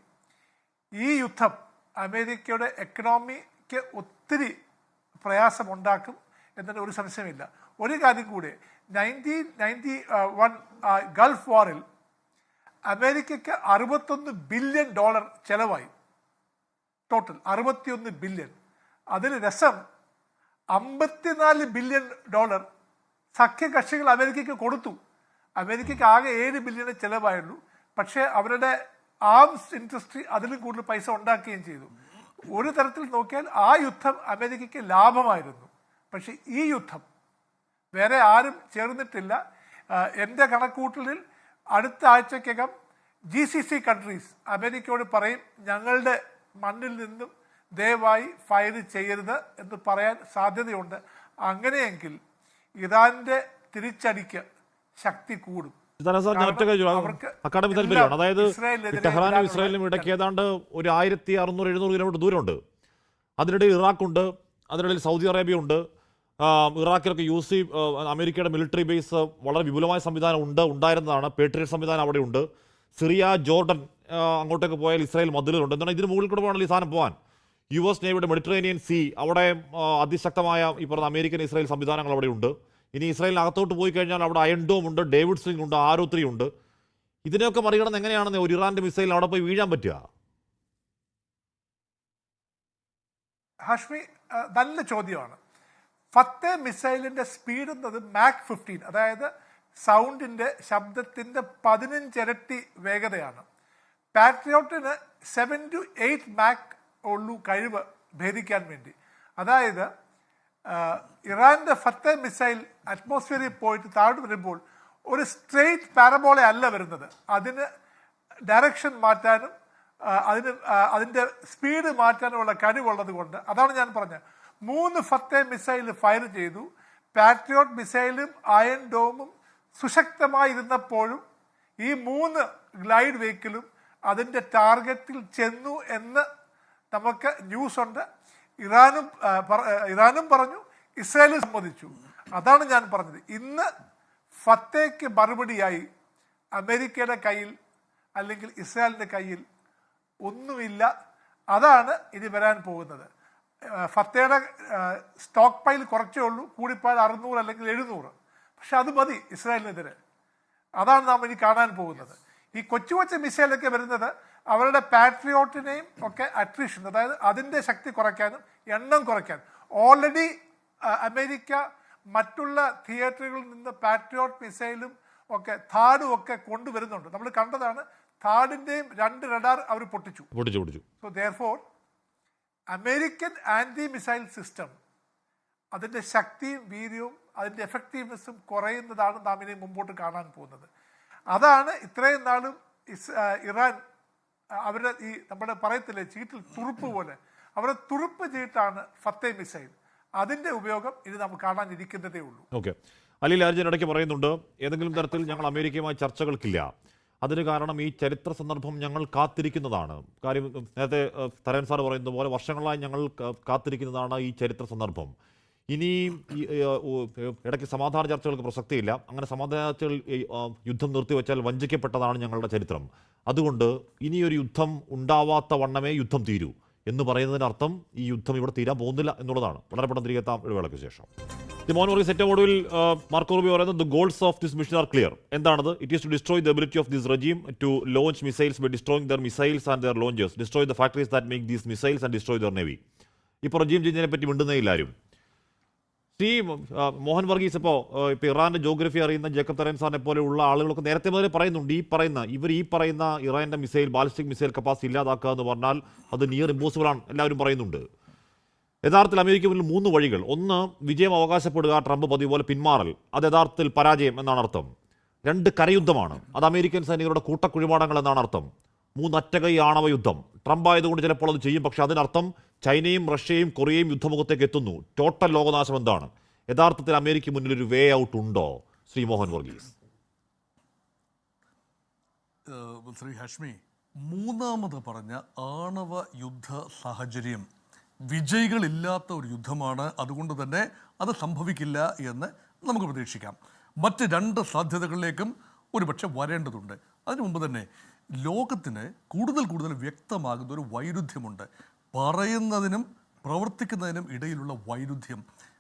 ഈ യുദ്ധം അമേരിക്കയുടെ എക്കണോമിക്ക് ഒത്തിരി പ്രയാസമുണ്ടാക്കും എന്നതിന് ഒരു സംശയമില്ല. ഒരു കാര്യം കൂടെ, 1991 ഗൾഫ് വാറിൽ അമേരിക്കയ്ക്ക് $61 ബില്യൺ ചെലവായി. Total 61 billion. അതിൽ രസം, $54 ബില്യൺ സഖ്യകക്ഷികൾ അമേരിക്കയ്ക്ക് കൊടുത്തു. അമേരിക്കയ്ക്ക് ആകെ 7 ബില്യൺ ചിലവായുള്ളൂ. പക്ഷേ അവരുടെ ആംസ് ഇൻഡസ്ട്രി അതിലും കൂടുതൽ പൈസ ഉണ്ടാക്കുകയും ചെയ്തു. ഒരു തരത്തിൽ നോക്കിയാൽ ആ യുദ്ധം അമേരിക്കയ്ക്ക് ലാഭമായിരുന്നു. പക്ഷേ ഈ യുദ്ധം വേറെ ആരും ചേർന്നിട്ടില്ല. എൻ്റെ കണക്കൂട്ടലിൽ അടുത്ത ആഴ്ചക്കകം GCC കൺട്രീസ് അമേരിക്കയോട് പറയും, ഞങ്ങളുടെ മണ്ണിൽ നിന്നും ദയവായി ഫയർ ചെയ്യരുത് എന്ന് പറയാൻ സാധ്യതയുണ്ട്. അങ്ങനെയെങ്കിൽ ഇറാന്റെ തിരിച്ചടിക്ക് ശക്തി കൂടും. അക്കാഡമി താല്പര്യമാണ്. അതായത് ടെഹ്റാനും ഇസ്രായേലിനും ഇടയ്ക്ക് ഏതാണ്ട് ഒരു 1600-1700 കിലോമീറ്റർ ദൂരമുണ്ട്. അതിനിടയിൽ ഇറാഖുണ്ട്, അതിനിടയിൽ സൗദി അറേബ്യ ഉണ്ട്. ഇറാഖിലൊക്കെ അമേരിക്കയുടെ മിലിറ്ററി ബേസ് വളരെ വിപുലമായ സംവിധാനം ഉണ്ടായിരുന്നതാണ്. പേട്രിയറ്റ് സംവിധാനം അവിടെ ഉണ്ട്. സിറിയ, ജോർഡൻ അങ്ങോട്ടേക്ക് പോയാൽ ഇസ്രായേൽ മതിലുണ്ട്. എന്താണ് ഇതിന് മുകളിൽ കൂടെ പോകണല്ലോ ഈ സാധനം പോകാൻ. US നേവിയുടെ മെഡിറ്ററേനിയൻ സീ, അവിടെ അതിശക്തമായ ഈ പറഞ്ഞ അമേരിക്കൻ ഇസ്രായേൽ സംവിധാനങ്ങൾ അവിടെ ഉണ്ട്. ഇനി ഇസ്രായേലിനകത്തോട്ട് പോയി കഴിഞ്ഞാൽ അവിടെ അയൺ ഡോം ഉണ്ട്, ഡേവിഡ് സ്ലിംഗ് ഉണ്ട്, ആരോത്രി ഉണ്ട്. ഇതിനെയൊക്കെ മറികടന്ന് എങ്ങനെയാണെന്ന് ഒരു ഇറാന്റെ മിസൈൽ അവിടെ പോയി വീഴാൻ പറ്റുക? ഹാഷ്മി, നല്ല ചോദ്യമാണ്. ഫത്തേ മിസൈലിന്റെ സ്പീഡ് എന്നത് മാക് 15, അതായത് സൗണ്ടിന്റെ ശബ്ദത്തിന്റെ 15 ഇരട്ടി വേഗതയാണ്. പാട്രിയോട്ടിന് 7 to 8 മാക് ഉള്ളൂ കഴിവ് ഭേദിക്കാൻ വേണ്ടി. അതായത് ഇറാന്റെ ഫത്തേ മിസൈൽ അറ്റ്മോസ്ഫിയറിൽ പോയിട്ട് താഴെ വരുമ്പോൾ ഒരു സ്ട്രെയിറ്റ് പാരബോള അല്ല വരുന്നത്. അതിന് ഡയറക്ഷൻ മാറ്റാനും അതിൻ്റെ സ്പീഡ് മാറ്റാനുമുള്ള കഴിവുള്ളത് കൊണ്ട്, അതാണ് ഞാൻ പറഞ്ഞത്, 3 ഫത്തേ മിസൈൽ ഫയർ ചെയ്തു. പാട്രിയോട്ട് മിസൈലും അയൺ ഡോമും സുശക്തമായിരുന്നപ്പോഴും ഈ 3 ഗ്ലൈഡ് വെഹിക്കിളും അതിൻ്റെ ടാർഗറ്റിൽ ചെന്നു എന്ന് നമുക്ക് ന്യൂസ് ഉണ്ട്. ഇറാനും പറഞ്ഞു, ഇസ്രായേലും സമ്മതിച്ചു. അതാണ് ഞാൻ പറഞ്ഞത്. ഇന്ന് ഫത്തേക്ക് മറുപടിയായി അമേരിക്കയുടെ കയ്യിൽ അല്ലെങ്കിൽ ഇസ്രായേലിൻ്റെ കയ്യിൽ ഒന്നുമില്ല. അതാണ് ഇനി വരാൻ പോകുന്നത്. ഫത്തയുടെ സ്റ്റോക്ക് പൈൽ കുറച്ചേ ഉള്ളൂ, കൂടിപ്പോയാൽ 600 അല്ലെങ്കിൽ 700. പക്ഷെ അത് മതി ഇസ്രായേലിനെതിരെ. അതാണ് നാം ഇനി കാണാൻ പോകുന്നത്. ഈ കൊച്ചു കൊച്ചു മിസൈലൊക്കെ വരുന്നത് അവരുടെ പാട്രിയോട്ടിനെയും ഒക്കെ അട്രീഷൻ, അതായത് അതിൻ്റെ ശക്തി കുറയ്ക്കാനും എണ്ണം കുറയ്ക്കാനും. ഓൾറെഡി അമേരിക്ക മറ്റുള്ള തിയേറ്ററുകളിൽ നിന്ന് പാട്രിയോട്ട് മിസൈലും ഒക്കെ താഡും ഒക്കെ കൊണ്ടുവരുന്നുണ്ട്. നമ്മൾ കണ്ടതാണ്. താഡിൻ്റെയും 2 റഡാർ അവർ പൊട്ടിച്ചു. So therefore American anti missile system അതിൻ്റെ ശക്തിയും വീര്യവും അതിൻ്റെ എഫക്റ്റീവ്നെസ്സും കുറയുന്നതാണ് നാം ഇനി മുമ്പോട്ട് കാണാൻ പോകുന്നത്. അതാണ് ഇത്രയും നാളും ഇറാൻ അവരുടെ ഈ നമ്മുടെ പറയത്തില്ലേ ചീട്ടിൽ തുറുപ്പ് പോലെ, അവരുടെ തുറുപ്പ് ചീട്ടാണ് ഫത്തേ മിസൈൽ. അതിൻ്റെ ഉപയോഗം ഇനി നമുക്ക് കാണാനിരിക്കുന്നതേ ഉള്ളൂ. ഓക്കെ, അലി ലാർജൻ ഇടയ്ക്ക് പറയുന്നുണ്ട്, ഏതെങ്കിലും തരത്തിൽ ഞങ്ങൾ അമേരിക്കയുമായി ചർച്ചകൾക്കില്ല. അതിന് കാരണം ഈ ചരിത്ര സന്ദർഭം ഞങ്ങൾ കാത്തിരിക്കുന്നതാണ്. കാര്യം നേരത്തെ തരൻ സാർ പറയുന്നത് പോലെ വർഷങ്ങളായി ഞങ്ങൾ കാത്തിരിക്കുന്നതാണ് ഈ ചരിത്ര സന്ദർഭം. ഇനി ഇടയ്ക്ക് സമാധാന ചർച്ചകൾക്ക് പ്രസക്തിയില്ല. അങ്ങനെ സമാധാന ചർച്ചകൾ യുദ്ധം നിർത്തിവെച്ചാൽ വഞ്ചിക്കപ്പെട്ടതാണ് ഞങ്ങളുടെ ചരിത്രം. അതുകൊണ്ട് ഇനിയൊരു യുദ്ധം ഉണ്ടാവാത്ത വണ്ണമേ യുദ്ധം തീരൂ എന്ന് പറയുന്നതിനർത്ഥം ഈ യുദ്ധം ഇവിടെ തീരാൻ പോകുന്നില്ല എന്നുള്ളതാണ്. വളരെ പെട്ടെന്ന് തിരികെ എത്താം ഇടവേളയ്ക്ക് ശേഷം. മോഹൻ വർഗീസ് ഏറ്റവും ഒടുവിൽ മാർക്കോ റൂബിയോ പറയുന്നത് the goals of this mission are clear. എന്താണത്? It is to destroy the ability of this regime to launch missiles by destroying their missiles and their launchers, destroy the factories that make these missiles and destroy their navy. ഇപ്പോൾ regime ചേഞ്ചിനെ പറ്റി മിണ്ടുന്നേ ഇല്ലാരും. മോഹൻ വർഗീസ് ഇപ്പോൾ ഇറാന്റെ geography അറിയുന്ന Jacob Taran സാറിനെ പോലെയുള്ള ആളുകളൊക്കെ നേരത്തെ മുതലേ പറയുന്നുണ്ട്, ഈ പറയുന്ന ഇറാന്റെ മിസൈൽ ബാലിസ്റ്റിക് മിസൈൽ കപ്പാസിറ്റി ഇല്ലാതാക്കുക എന്ന് പറഞ്ഞാൽ അത് നിയർ ഇമ്പോസിബിൾ ആണ് എല്ലാവരും പറയുന്നുണ്ട്. യഥാർത്ഥത്തിൽ അമേരിക്ക മുന്നിൽ 3 വഴികൾ. ഒന്ന്, വിജയം അവകാശപ്പെടുക, ട്രംപ് പതിവ് പോലെ പിന്മാറൽ, അത് യഥാർത്ഥത്തിൽ പരാജയം എന്നാണ് അർത്ഥം. 2, കരയുദ്ധമാണ്, അത് അമേരിക്കൻ സൈനികരുടെ കൂട്ടക്കുഴിമാടങ്ങൾ എന്നാണ് അർത്ഥം. 3, അറ്റകൈ ആണവ യുദ്ധം. ട്രംപ് ആയതുകൊണ്ട് ചിലപ്പോൾ അത് ചെയ്യും, പക്ഷെ അതിനർത്ഥം ചൈനയും റഷ്യയും കൊറിയയും യുദ്ധമുഖത്തേക്ക് എത്തുന്നു. ടോട്ടൽ ലോകനാശം എന്താണ്? യഥാർത്ഥത്തിൽ അമേരിക്ക മുന്നിൽ ഒരു വേ ഔട്ട് ഉണ്ടോ ശ്രീ മോഹൻ വർഗീസ്? ശ്രീ ഹാഷ്മി, മൂന്നാമത് പറഞ്ഞ ആണവ യുദ്ധ സാഹചര്യം വിജയികളില്ലാത്ത ഒരു യുദ്ധമാണ്. അതുകൊണ്ട് തന്നെ അത് സംഭവിക്കില്ല എന്ന് നമുക്ക് പ്രതീക്ഷിക്കാം. മറ്റ് 2 സാധ്യതകളിലേക്കും ഒരുപക്ഷെ വരേണ്ടതുണ്ട്. അതിനു മുമ്പ് തന്നെ ലോകത്തിന് കൂടുതൽ വ്യക്തമാകുന്ന ഒരു വൈരുദ്ധ്യമുണ്ട്. പറയുന്നതിനും പ്രവർത്തിക്കുന്നതിനും ഇടയിലുള്ള വൈരുദ്ധ്യം.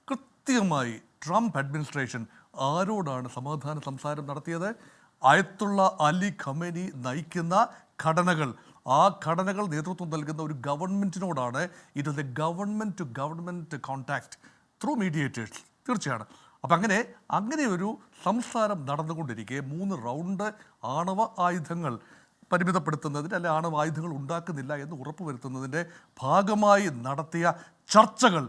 കൃത്യമായി ട്രംപ് അഡ്മിനിസ്ട്രേഷൻ ആരോടാണ് സമാധാന സംസാരം നടത്തിയത്? അയത്തുള്ള അലി ഖമേനി നയിക്കുന്ന ഘടനകൾ, ആ ഘടനകൾ നേതൃത്വം നൽകുന്ന ഒരു ഗവൺമെൻറ്റിനോടാണ്. It is a government to government contact through mediators. തീർച്ചയാണ്. അപ്പം അങ്ങനെ ഒരു സംസാരം നടന്നുകൊണ്ടിരിക്കെ 3 റൗണ്ട് ആണവ ആയുധങ്ങൾ പരിമിതപ്പെടുത്തുന്നതിന്, അല്ലെ ആണവ ആയുധങ്ങൾ ഉണ്ടാക്കുന്നില്ല എന്ന് ഉറപ്പുവരുത്തുന്നതിൻ്റെ ഭാഗമായി നടത്തിയ ചർച്ചകൾ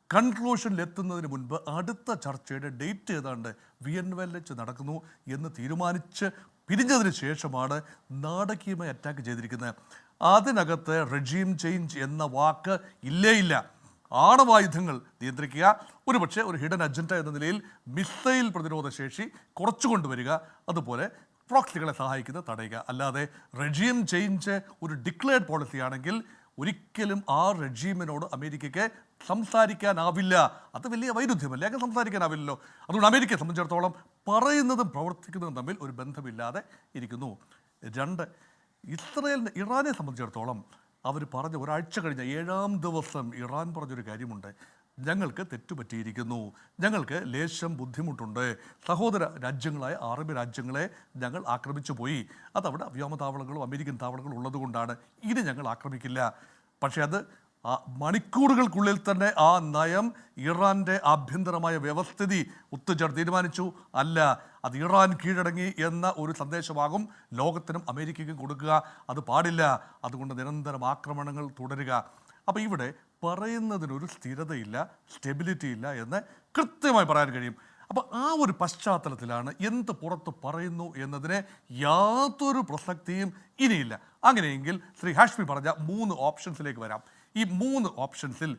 കൺക്ലൂഷനിലെത്തുന്നതിന് മുൻപ് അടുത്ത ചർച്ചയുടെ ഡേറ്റ് ഏതാണ്ട് വിയന്നയിൽ വെച്ച് നടക്കുന്നു എന്ന് തീരുമാനിച്ച് പിരിഞ്ഞതിന് ശേഷമാണ് നാടകീയമായി അറ്റാക്ക് ചെയ്തിരിക്കുന്നത്. അതിനകത്ത് റെജീം ചേഞ്ച് എന്ന വാക്ക് ഇല്ല. ആണവായുധങ്ങൾ നിയന്ത്രിക്കുക, ഒരുപക്ഷെ ഒരു ഹിഡൻ അജണ്ട എന്ന നിലയിൽ മിസൈൽ പ്രതിരോധ ശേഷി കുറച്ചു കൊണ്ടുവരിക, അതുപോലെ പ്രോക്സികളെ സഹായിക്കുന്നത് തടയുക. അല്ലാതെ റെജീം ചേഞ്ച് ഒരു ഡിക്ലെയർഡ് പോളിസിയാണെങ്കിൽ ഒരിക്കലും ആ റെജീമിനോട് അമേരിക്കയ്ക്ക് സംസാരിക്കാനാവില്ല. അത് വലിയ വൈരുദ്ധ്യമല്ലേ? അങ്ങനെ സംസാരിക്കാനാവില്ലല്ലോ. അതുകൊണ്ട് അമേരിക്കയെ സംബന്ധിച്ചിടത്തോളം പറയുന്നതും പ്രവർത്തിക്കുന്നതും തമ്മിൽ ഒരു ബന്ധമില്ലാതെ ഇരിക്കുന്നു. 2, ഇറാനെ സംബന്ധിച്ചിടത്തോളം അവർ പറഞ്ഞ ഒരാഴ്ച കഴിഞ്ഞ 7-ാം ദിവസം ഇറാൻ പറഞ്ഞൊരു കാര്യമുണ്ട്. ഞങ്ങൾക്ക് തെറ്റുപറ്റിയിരിക്കുന്നു, ഞങ്ങൾക്ക് ലേശം ബുദ്ധിമുട്ടുണ്ട്, സഹോദര രാജ്യങ്ങളായ അറബ് രാജ്യങ്ങളെ ഞങ്ങൾ ആക്രമിച്ചു പോയി, അതവിടെ വ്യോമതാവളങ്ങളും അമേരിക്കൻ താവളങ്ങളും ഉള്ളതുകൊണ്ടാണ്, ഇനി ഞങ്ങൾ ആക്രമിക്കില്ല. പക്ഷേ അത് മണിക്കൂറുകൾക്കുള്ളിൽ തന്നെ ആ നയം ഇറാൻ്റെ ആഭ്യന്തരമായ വ്യവസ്ഥിതി ഒത്തുചേർന്ന് തീരുമാനിച്ചു. അല്ല, അത് ഇറാൻ കീഴടങ്ങി എന്ന ഒരു സന്ദേശമാകും ലോകത്തിനും അമേരിക്കയ്ക്കും കൊടുക്കുക. അത് പാടില്ല. അതുകൊണ്ട് നിരന്തരം ആക്രമണങ്ങൾ തുടരുക. അപ്പോൾ ഇവിടെ പറയുന്നതിനൊരു സ്ഥിരതയില്ല, സ്റ്റെബിലിറ്റി ഇല്ല എന്ന് കൃത്യമായി പറയാൻ കഴിയും. അപ്പോൾ ആ ഒരു പശ്ചാത്തലത്തിലാണ് എന്ത് പുറത്ത് പറയുന്നു എന്നതിന് യാതൊരു പ്രസക്തിയും ഇനിയില്ല. അങ്ങനെയെങ്കിൽ ശ്രീ ഹാഷ്മി പറഞ്ഞ 3 ഓപ്ഷൻസിലേക്ക് വരാം. ഈ 3 ഓപ്ഷൻസിൽ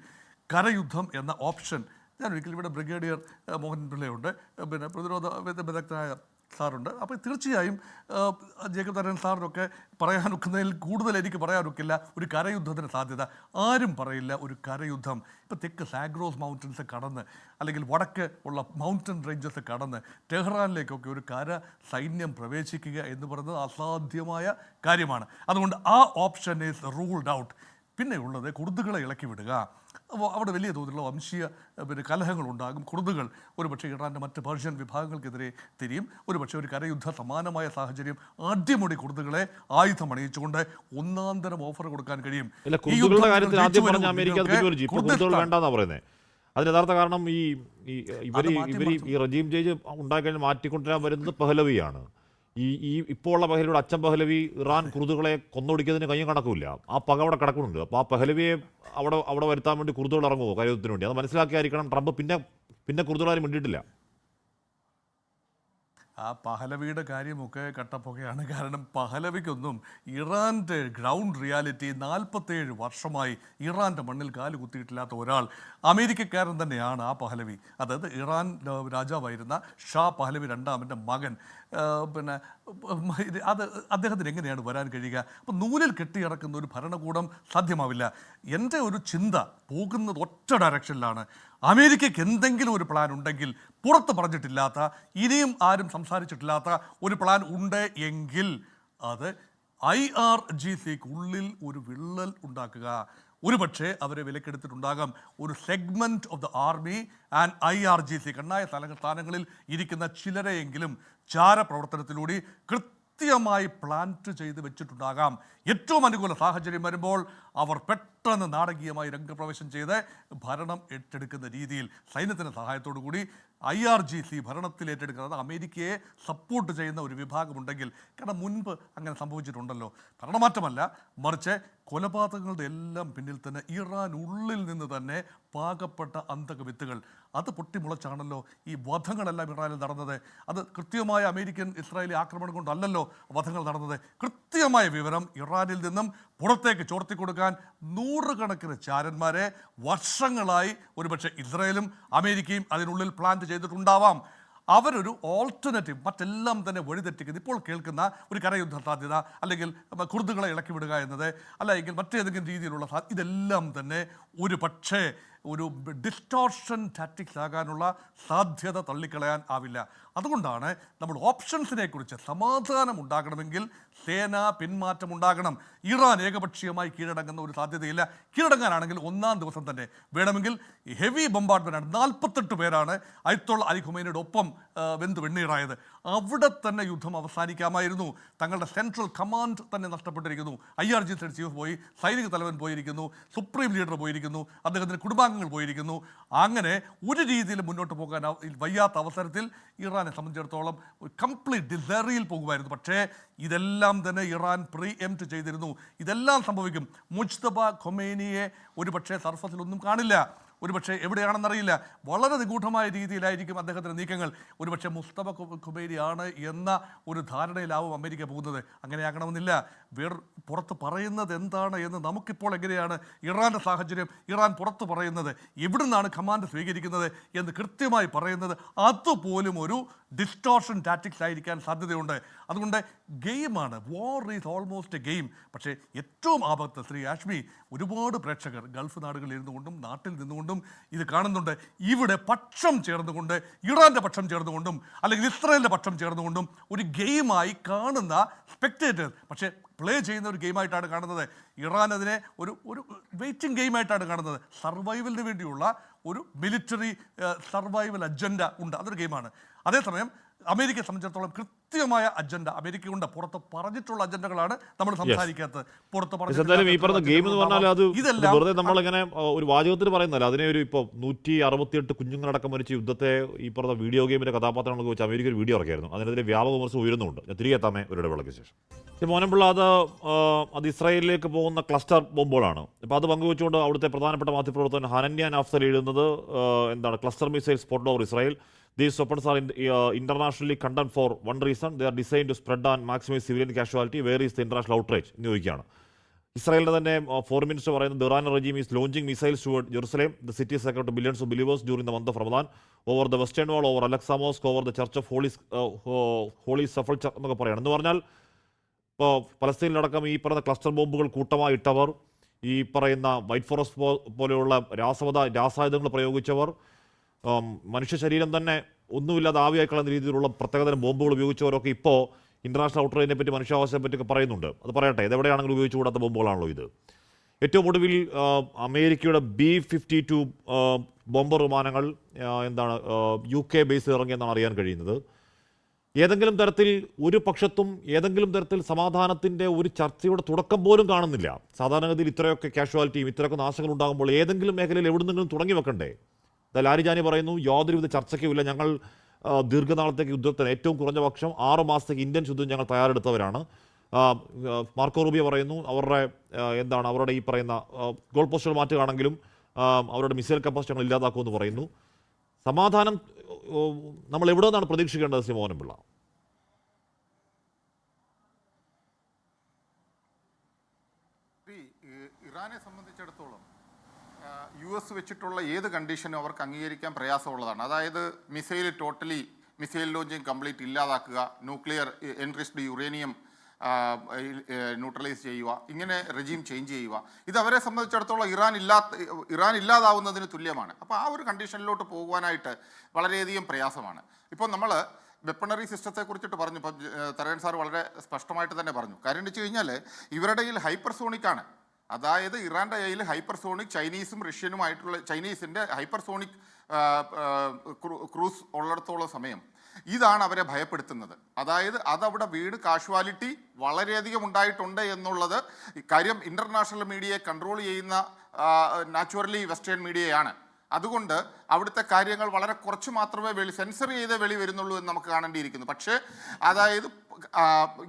കരയുദ്ധം എന്ന ഓപ്ഷൻ, ഞാൻ ഒരിക്കലും ഇവിടെ ബ്രിഗേഡിയർ മോഹൻ പിള്ളയുണ്ട്, പിന്നെ പ്രതിരോധ വിദഗ്ധനായ സാറുണ്ട്. അപ്പോൾ തീർച്ചയായും ജേക്കബ് തരൻ സാറിനൊക്കെ പറയാനൊക്കുന്നതിൽ കൂടുതൽ എനിക്ക് പറയാനൊക്കില്ല ഒരു കരയുദ്ധത്തിന് സാധ്യത. ആരും പറയില്ല ഒരു കരയുദ്ധം. ഇപ്പോൾ തെക്ക് സാഗ്രോസ് മൗണ്ടൻസ് കടന്ന്, അല്ലെങ്കിൽ വടക്ക് ഉള്ള മൗണ്ടൻ റേഞ്ചസ് കടന്ന് ടെഹ്റാനിലേക്കൊക്കെ ഒരു കര സൈന്യം പ്രവേശിക്കുക എന്ന് പറയുന്നത് അസാധ്യമായ കാര്യമാണ്. അതുകൊണ്ട് ആ ഓപ്ഷൻ ഈസ് റൂൾഡ് ഔട്ട്. പിന്നെ ഉള്ളത് കുർദുകളെ ഇളക്കി വിടുക. അവിടെ വലിയ തോതിലുള്ള വംശീയ കലഹങ്ങളുണ്ടാകും. കുർദുകൾ ഒരുപക്ഷെ ഇറാൻ്റെ മറ്റ് പേർഷ്യൻ വിഭാഗങ്ങൾക്കെതിരെ തിരിയും. ഒരുപക്ഷെ ഒരു കരയുദ്ധ സമാനമായ സാഹചര്യം ആദ്യമൂടി കുർദുകളെ ആയുധം അണിയിച്ചുകൊണ്ട് ഒന്നാന്തരം ഓഫർ കൊടുക്കാൻ കഴിയും. അതിന് യഥാർത്ഥ കാരണം ഈ റജീം ചേഞ്ച് ഉണ്ടാക്കി മാറ്റിക്കൊണ്ടുവരാൻ വരുന്നത് പഹ്ലവിയാണ്. ഈ ഇപ്പോൾ ഉള്ള പഹലവിയുടെ അച്ഛൻ പഹലവി ഇറാൻ കുർദുകളെ കൊന്നൊടിക്കുന്നതിന് കയ്യും കണക്കുമില്ല. ആ പക അവിടെ കിടക്കുന്നുണ്ട്. അപ്പോൾ ആ പഹലവിയെ അവിടെ വരുത്താൻ വേണ്ടി കുർദുകൾ ഇറങ്ങുമോ കരയുദ്ധത്തിന് വേണ്ടി? അത് മനസ്സിലാക്കിയായിരിക്കണം ട്രംപ് പിന്നെ കുർദുകളാരും മിണ്ടിയിട്ടില്ല. ആ പഹലവിയുടെ കാര്യമൊക്കെ കട്ടപ്പൊക്കെയാണ്. കാരണം പഹലവിക്കൊന്നും ഇറാൻ്റെ ഗ്രൗണ്ട് റിയാലിറ്റി 47 വർഷമായി ഇറാൻ്റെ മണ്ണിൽ കാല് കുത്തിയിട്ടില്ലാത്ത ഒരാൾ അമേരിക്കക്കാരൻ തന്നെയാണ് ആ പഹലവി. അതായത് ഇറാൻ രാജാവായിരുന്ന ഷാ പഹലവി 2ാമൻ്റെ മകൻ. പിന്നെ അത് അദ്ദേഹത്തിന് എങ്ങനെയാണ് വരാൻ കഴിയുക? അപ്പം നൂലിൽ കെട്ടിയിറക്കുന്ന ഒരു ഭരണകൂടം സാധ്യമാവില്ല. എൻ്റെ ഒരു ചിന്ത പോകുന്നത് ഒറ്റ ഡയറക്ഷനിലാണ്. അമേരിക്കയ്ക്ക് എന്തെങ്കിലും ഒരു പ്ലാൻ ഉണ്ടെങ്കിൽ, പുറത്ത് പറഞ്ഞിട്ടില്ലാത്ത, ഇനിയും ആരും സംസാരിച്ചിട്ടില്ലാത്ത ഒരു പ്ലാൻ ഉണ്ട് എങ്കിൽ അത് IRGCക്ക് ഉള്ളിൽ ഒരു വിള്ളൽ ഉണ്ടാക്കുക. ഒരുപക്ഷെ അവരെ വിലക്കെടുത്തിട്ടുണ്ടാകാം. ഒരു segment of the army and IRGC കണ്ണായ സ്ഥാനങ്ങളിൽ ഇരിക്കുന്ന ചിലരെയെങ്കിലും ചാരപ്രവർത്തനത്തിലൂടെ കൃത്യമായി പ്ലാന്റ് ചെയ്ത് വെച്ചിട്ടുണ്ടാകാം. ഏറ്റവും അനുകൂല സാഹചര്യം വരുമ്പോൾ അവർ പെട്ടെന്ന് നാടകീയമായി രംഗപ്രവേശം ചെയ്ത് ഭരണം ഏറ്റെടുക്കുന്ന രീതിയിൽ സൈന്യത്തിൻ്റെ സഹായത്തോടു കൂടി IRGC ഭരണത്തിൽ ഏറ്റെടുക്കുന്നത് അമേരിക്കയെ സപ്പോർട്ട് ചെയ്യുന്ന ഒരു വിഭാഗമുണ്ടെങ്കിൽ, കാരണം മുൻപ് അങ്ങനെ സംഭവിച്ചിട്ടുണ്ടല്ലോ. ഭരണമാറ്റമല്ല, മറിച്ച് കൊലപാതകങ്ങളുടെ എല്ലാം പിന്നിൽ തന്നെ ഇറാൻ ഉള്ളിൽ നിന്ന് തന്നെ പാകപ്പെട്ട അന്തകവിത്തുകൾ അത് പൊട്ടിമുളച്ചാണല്ലോ ഈ വധങ്ങളെല്ലാം ഇറാനിൽ നടന്നത്. അത് കൃത്യമായ അമേരിക്കൻ ഇസ്രായേലി ആക്രമണം കൊണ്ടല്ലല്ലോ വധങ്ങൾ നടന്നത്. കൃത്യമായ വിവരം ഇറാനിൽ നിന്നും പുറത്തേക്ക് ചോർത്തിക്കൊടുക്കാൻ നൂറുകണക്കിന് ചാരന്മാരെ വർഷങ്ങളായി ഒരുപക്ഷെ ഇസ്രായേലും അമേരിക്കയും അതിനുള്ളിൽ പ്ലാൻ ചെയ്തിട്ടുണ്ടാവാം. അവരൊരു ഓൾട്ടർനേറ്റീവ് മറ്റെല്ലാം തന്നെ വഴിതെറ്റിക്കുന്നത് ഇപ്പോൾ കേൾക്കുന്ന ഒരു കരയുദ്ധ സാധ്യത, അല്ലെങ്കിൽ കുർദുകളെ ഇളക്കി വിടുക എന്നത്, അല്ലെങ്കിൽ മറ്റേതെങ്കിലും രീതിയിലുള്ള ഇതെല്ലാം തന്നെ ഒരു പക്ഷേ ഒരു ഡിസ്റ്റോർഷൻ ടാറ്റിക്സ് ആകാനുള്ള സാധ്യത തള്ളിക്കളയാൻ ആവില്ല. അതുകൊണ്ടാണ് നമ്മൾ ഓപ്ഷൻസിനെ കുറിച്ച് സമാധാനം ഉണ്ടാകണമെങ്കിൽ സേനാ പിന്മാറ്റം ഉണ്ടാകണം. ഇറാൻ ഏകപക്ഷീയമായി കീഴടങ്ങുന്ന ഒരു സാധ്യതയില്ല. കീഴടങ്ങാനാണെങ്കിൽ ഒന്നാം ദിവസം തന്നെ വേണമെങ്കിൽ ഹെവി ബൊമ്പാർട്ട്മെൻറ്റാണ്. 48 പേരാണ് അയത്തുള്ള അലി ഖുമൈനിയുടെ ഒപ്പം വെന്ത് വെണ്ണീറായത്. അവിടെ തന്നെ യുദ്ധം അവസാനിക്കാമായിരുന്നു. തങ്ങളുടെ സെൻട്രൽ കമാൻഡ് തന്നെ നഷ്ടപ്പെട്ടിരിക്കുന്നു. IRG ചീഫ് പോയി, സൈനിക തലവൻ പോയിരിക്കുന്നു, സുപ്രീം ലീഡർ പോയിരിക്കുന്നു, അദ്ദേഹത്തിൻ്റെ കുടുംബാംഗങ്ങൾ പോയിരിക്കുന്നു. അങ്ങനെ ഒരു രീതിയിൽ മുന്നോട്ട് പോകാൻ വയ്യാത്ത അവസരത്തിൽ ഇറാനെ സംബന്ധിച്ചിടത്തോളം ഒരു കംപ്ലീറ്റ് ഡിസറിയിൽ പോകുമായിരുന്നു. പക്ഷേ ഇതെല്ലാം തന്നെ ഇറാൻ പ്രീ എംപ്റ്റ് ചെയ്തിരുന്നു. ഇതെല്ലാം സംഭവിക്കും. മുജ്തബ ഖൊമേനിയെ ഒരു പക്ഷേ സർഫസിലൊന്നും കാണില്ല, ഒരുപക്ഷെ എവിടെയാണെന്നറിയില്ല. വളരെ നിഗൂഢമായ രീതിയിലായിരിക്കും അദ്ദേഹത്തിൻ്റെ നീക്കങ്ങൾ. ഒരുപക്ഷെ മുസ്തഫ ഖൊമേനിയാണ് എന്ന ഒരു ധാരണയിലാവും അമേരിക്ക പോകുന്നത്. അങ്ങനെയാകണമെന്നില്ല. പുറത്ത് പറയുന്നത് എന്താണ് എന്ന് നമുക്കിപ്പോൾ എങ്ങനെയാണ് ഇറാൻ്റെ സാഹചര്യം, ഇറാൻ പുറത്ത് പറയുന്നത്, എവിടുന്നാണ് കമാൻഡ് സ്വീകരിക്കുന്നത് എന്ന് കൃത്യമായി പറയുന്നത്, അതുപോലും ഒരു ഡിസ്റ്റോർഷൻ ടാറ്റിക്സ് ആയിരിക്കാൻ സാധ്യതയുണ്ട്. അതുകൊണ്ട് ഗെയിമാണ്, വാർ ഈസ് ഓൾമോസ്റ്റ് എ ഗെയിം. പക്ഷേ ഏറ്റവും ആപത്ത് ശ്രീ ഹാഷ്മി, ഒരുപാട് പ്രേക്ഷകർ ഗൾഫ് നാടുകളിൽ ഇരുന്നുകൊണ്ടും നാട്ടിൽ നിന്നുകൊണ്ടും ഇത് കാണുന്നുണ്ട്. ഇവിടെ പക്ഷം ചേർന്നുകൊണ്ട്, ഇറാൻ്റെ പക്ഷം ചേർന്നുകൊണ്ടും അല്ലെങ്കിൽ ഇസ്രായേലിൻ്റെ പക്ഷം ചേർന്നുകൊണ്ടും ഒരു ഗെയിമായി കാണുന്ന സ്പെക്ടേറ്റേഴ്സ് പക്ഷേ പ്ലേ ചെയ്യുന്ന ഒരു ഗെയിമായിട്ടാണ് കാണുന്നത്. ഇറാൻ അതിനെ ഒരു വെയിറ്റിംഗ് ഗെയിമായിട്ടാണ് കാണുന്നത്. സർവൈവലിന് വേണ്ടിയുള്ള ഒരു മിലിറ്ററി സർവൈവൽ അജണ്ട ഉണ്ട്, അതൊരു ഗെയിമാണ്. അതേസമയം അമേരിക്കയെ സംബന്ധിച്ചിടത്തോളം കൃത്യമായ അജണ്ട അമേരിക്കയുണ്ട്. പുറത്ത് പറഞ്ഞിട്ടുള്ള അജണ്ടകളാണ് നമ്മൾ സംസാരിക്കാത്തത്. ഈ പറഞ്ഞ ഗെയിം എന്ന് പറഞ്ഞാൽ അത് വെറുതെ നമ്മളിങ്ങനെ ഒരു വാചകത്തിൽ പറയുന്നതല്ല. അതിനെ ഒരു ഇപ്പോൾ 168 കുഞ്ഞുങ്ങളടക്കം മരിച്ച യുദ്ധത്തെ ഈ പറഞ്ഞ വീഡിയോ ഗെയിമിന്റെ കഥാപാത്രങ്ങളൊക്കെ വെച്ച് അമേരിക്ക ഒരു വീഡിയോ ഇറക്കിയായിരുന്നു. അതിനെതിരെ വ്യാപക വിമർശനം ഉയരുന്നുണ്ട്. ഞാൻ തിരികെ എത്താമേ ഒരു ഇടവേളയ്ക്ക് ശേഷം. മോനമ്പിള്ള, അത് ഇസ്രായേലിലേക്ക് പോകുന്ന ക്ലസ്റ്റർ ബോംബുകളാണ്. അപ്പോൾ അത് പങ്കുവെച്ചുകൊണ്ട് അവിടുത്തെ പ്രധാനപ്പെട്ട മാധ്യമപ്രവർത്തകൻ ഹനന്യാൻ അഫ്സൽ എഴുതുന്നത് എന്താണ്, cluster missile spot over Israel. These weapons are internationally condemned for one reason. They are designed to spread and maximize civilian casualty. Where is the international outrage എന്ന് ചോദിക്കുകയാണ്. ഇസ്രായേലിൻ്റെ തന്നെ ഫോറിൻ മിനിസ്റ്റർ പറയുന്നത്, the Iranian regime is launching missiles toward Jerusalem. The city is sacred to billions of believers during the month of Ramadan. Over the Western Wall, over Al-Aqsa Mosque, over the Church of Holy Sepulchre എന്നൊക്കെ പറയണം. എന്ന് പറഞ്ഞാൽ ഇപ്പോൾ പലസ്തീനിലടക്കം ഈ പറയുന്ന cluster ബോംബുകൾ കൂട്ടമായി ഇട്ടവർ, ഈ പറയുന്ന വൈറ്റ് ഫോറസ്റ്റ് പോലെയുള്ള രാസായുധങ്ങൾ പ്രയോഗിച്ചവർ, മനുഷ്യ ശരീരം തന്നെ ഒന്നുമില്ലാതെ ആവിയായി കളയുന്ന രീതിയിലുള്ള പ്രത്യേകതരം ബോംബുകൾ ഉപയോഗിച്ചവരൊക്കെ ഇപ്പോൾ ഇൻ്റർനാഷണൽ ഔട്ട്റേജിനെ പറ്റി, മനുഷ്യാവകാശത്തെ പറ്റിയൊക്കെ പറയുന്നുണ്ട്. അത് പറയട്ടെ, ഇതെവിടെയാണെങ്കിലും ഉപയോഗിച്ചുകൂടാത്ത ബോംബുകളാണല്ലോ ഇത്. ഏറ്റവും ഒടുവിൽ അമേരിക്കയുടെ B-52 ബോംബർ വിമാനങ്ങൾ UK ബേസിൽ ഇറങ്ങിയെന്നാണ് അറിയാൻ കഴിയുന്നത്. ഏതെങ്കിലും തരത്തിൽ ഒരു പക്ഷത്തും ഏതെങ്കിലും തരത്തിൽ സമാധാനത്തിൻ്റെ ഒരു ചർച്ചയുടെ തുടക്കം പോലും കാണുന്നില്ല. സാധാരണഗതിയിൽ ഇത്രയൊക്കെ കാഷ്വാലിറ്റിയും ഇത്രയൊക്കെ നാശങ്ങൾ ഉണ്ടാകുമ്പോൾ ഏതെങ്കിലും മേഖലയിൽ എവിടുന്നെങ്കിലും തുടങ്ങി വെക്കണ്ടേ? ലാരിജാനി പറയുന്നു, യാതൊരുവിധ ചർച്ചയ്ക്കുമില്ല. ഞങ്ങൾ ദീർഘനാളത്തേക്ക് യുദ്ധത്തിന് ഏറ്റവും കുറഞ്ഞ പക്ഷം 6 മാസത്തേക്ക് ഇന്ത്യൻ യുദ്ധം ഞങ്ങൾ തയ്യാറെടുത്തവരാണ്. മാർക്കോ റൂബിയോ പറയുന്നു, അവരുടെ ഈ പറയുന്ന ഗോൾ പോസ്റ്റുകൾ മാറ്റുകയാണെങ്കിലും അവരുടെ മിസൈൽ കപ്പാസിറ്റി ഞങ്ങൾ ഇല്ലാതാക്കുമെന്ന് പറയുന്നു. സമാധാനം നമ്മൾ എവിടെ നിന്നാണ് പ്രതീക്ഷിക്കേണ്ടത് ശ്രീ മോഹനപിള്ള? ഇറാനെ സംബന്ധിച്ചിടത്തോളം US വെച്ചിട്ടുള്ള ഏത് കണ്ടീഷനും അവർക്ക് അംഗീകരിക്കാൻ പ്രയാസമുള്ളതാണ്. അതായത് മിസൈൽ ലോഞ്ചിങ് കംപ്ലീറ്റ് ഇല്ലാതാക്കുക, ന്യൂക്ലിയർ എൻറിച്ച്ഡ് യുറേനിയം ന്യൂട്രലൈസ് ചെയ്യുക, ഇങ്ങനെ റെജീം ചേഞ്ച് ചെയ്യുക, ഇത് അവരെ സംബന്ധിച്ചിടത്തോളം ഇറാൻ ഇല്ലാതാവുന്നതിന് തുല്യമാണ്. അപ്പോൾ ആ ഒരു കണ്ടീഷനിലോട്ട് പോകുവാനായിട്ട് വളരെയധികം പ്രയാസമാണ്. ഇപ്പോൾ നമ്മൾ വെപ്പണറി സിസ്റ്റത്തെ കുറിച്ചിട്ട് പറഞ്ഞു. ഇപ്പം തരകൻ സാർ വളരെ സ്പഷ്ടമായിട്ട് തന്നെ പറഞ്ഞു. കാര്യം എന്ന് വെച്ച് കഴിഞ്ഞാൽ ഇവരുടെ കയ്യിൽ ഹൈപ്പർസോണിക്കാണ്. അതായത് ഇറാൻ്റെ കയ്യിൽ ഹൈപ്പർസോണിക്, ചൈനീസും റഷ്യനുമായിട്ടുള്ള ചൈനീസിൻ്റെ ഹൈപ്പർസോണിക് ക്രൂസ് ഉള്ളിടത്തോളം സമയം ഇതാണ് അവരെ ഭയപ്പെടുത്തുന്നത്. അതായത് അതവിടെ വീട് കാഷ്വാലിറ്റി വളരെയധികം ഉണ്ടായിട്ടുണ്ട് എന്നുള്ളത് കാര്യം ഇൻ്റർനാഷണൽ മീഡിയയെ കൺട്രോൾ ചെയ്യുന്ന നാച്ചുറലി വെസ്റ്റേൺ മീഡിയയാണ്. അതുകൊണ്ട് അവിടുത്തെ കാര്യങ്ങൾ വളരെ കുറച്ച് മാത്രമേ സെൻസർ ചെയ്തേ വെളി വരുന്നുള്ളൂ എന്ന് നമുക്ക് കാണേണ്ടിയിരിക്കുന്നു. പക്ഷേ അതായത്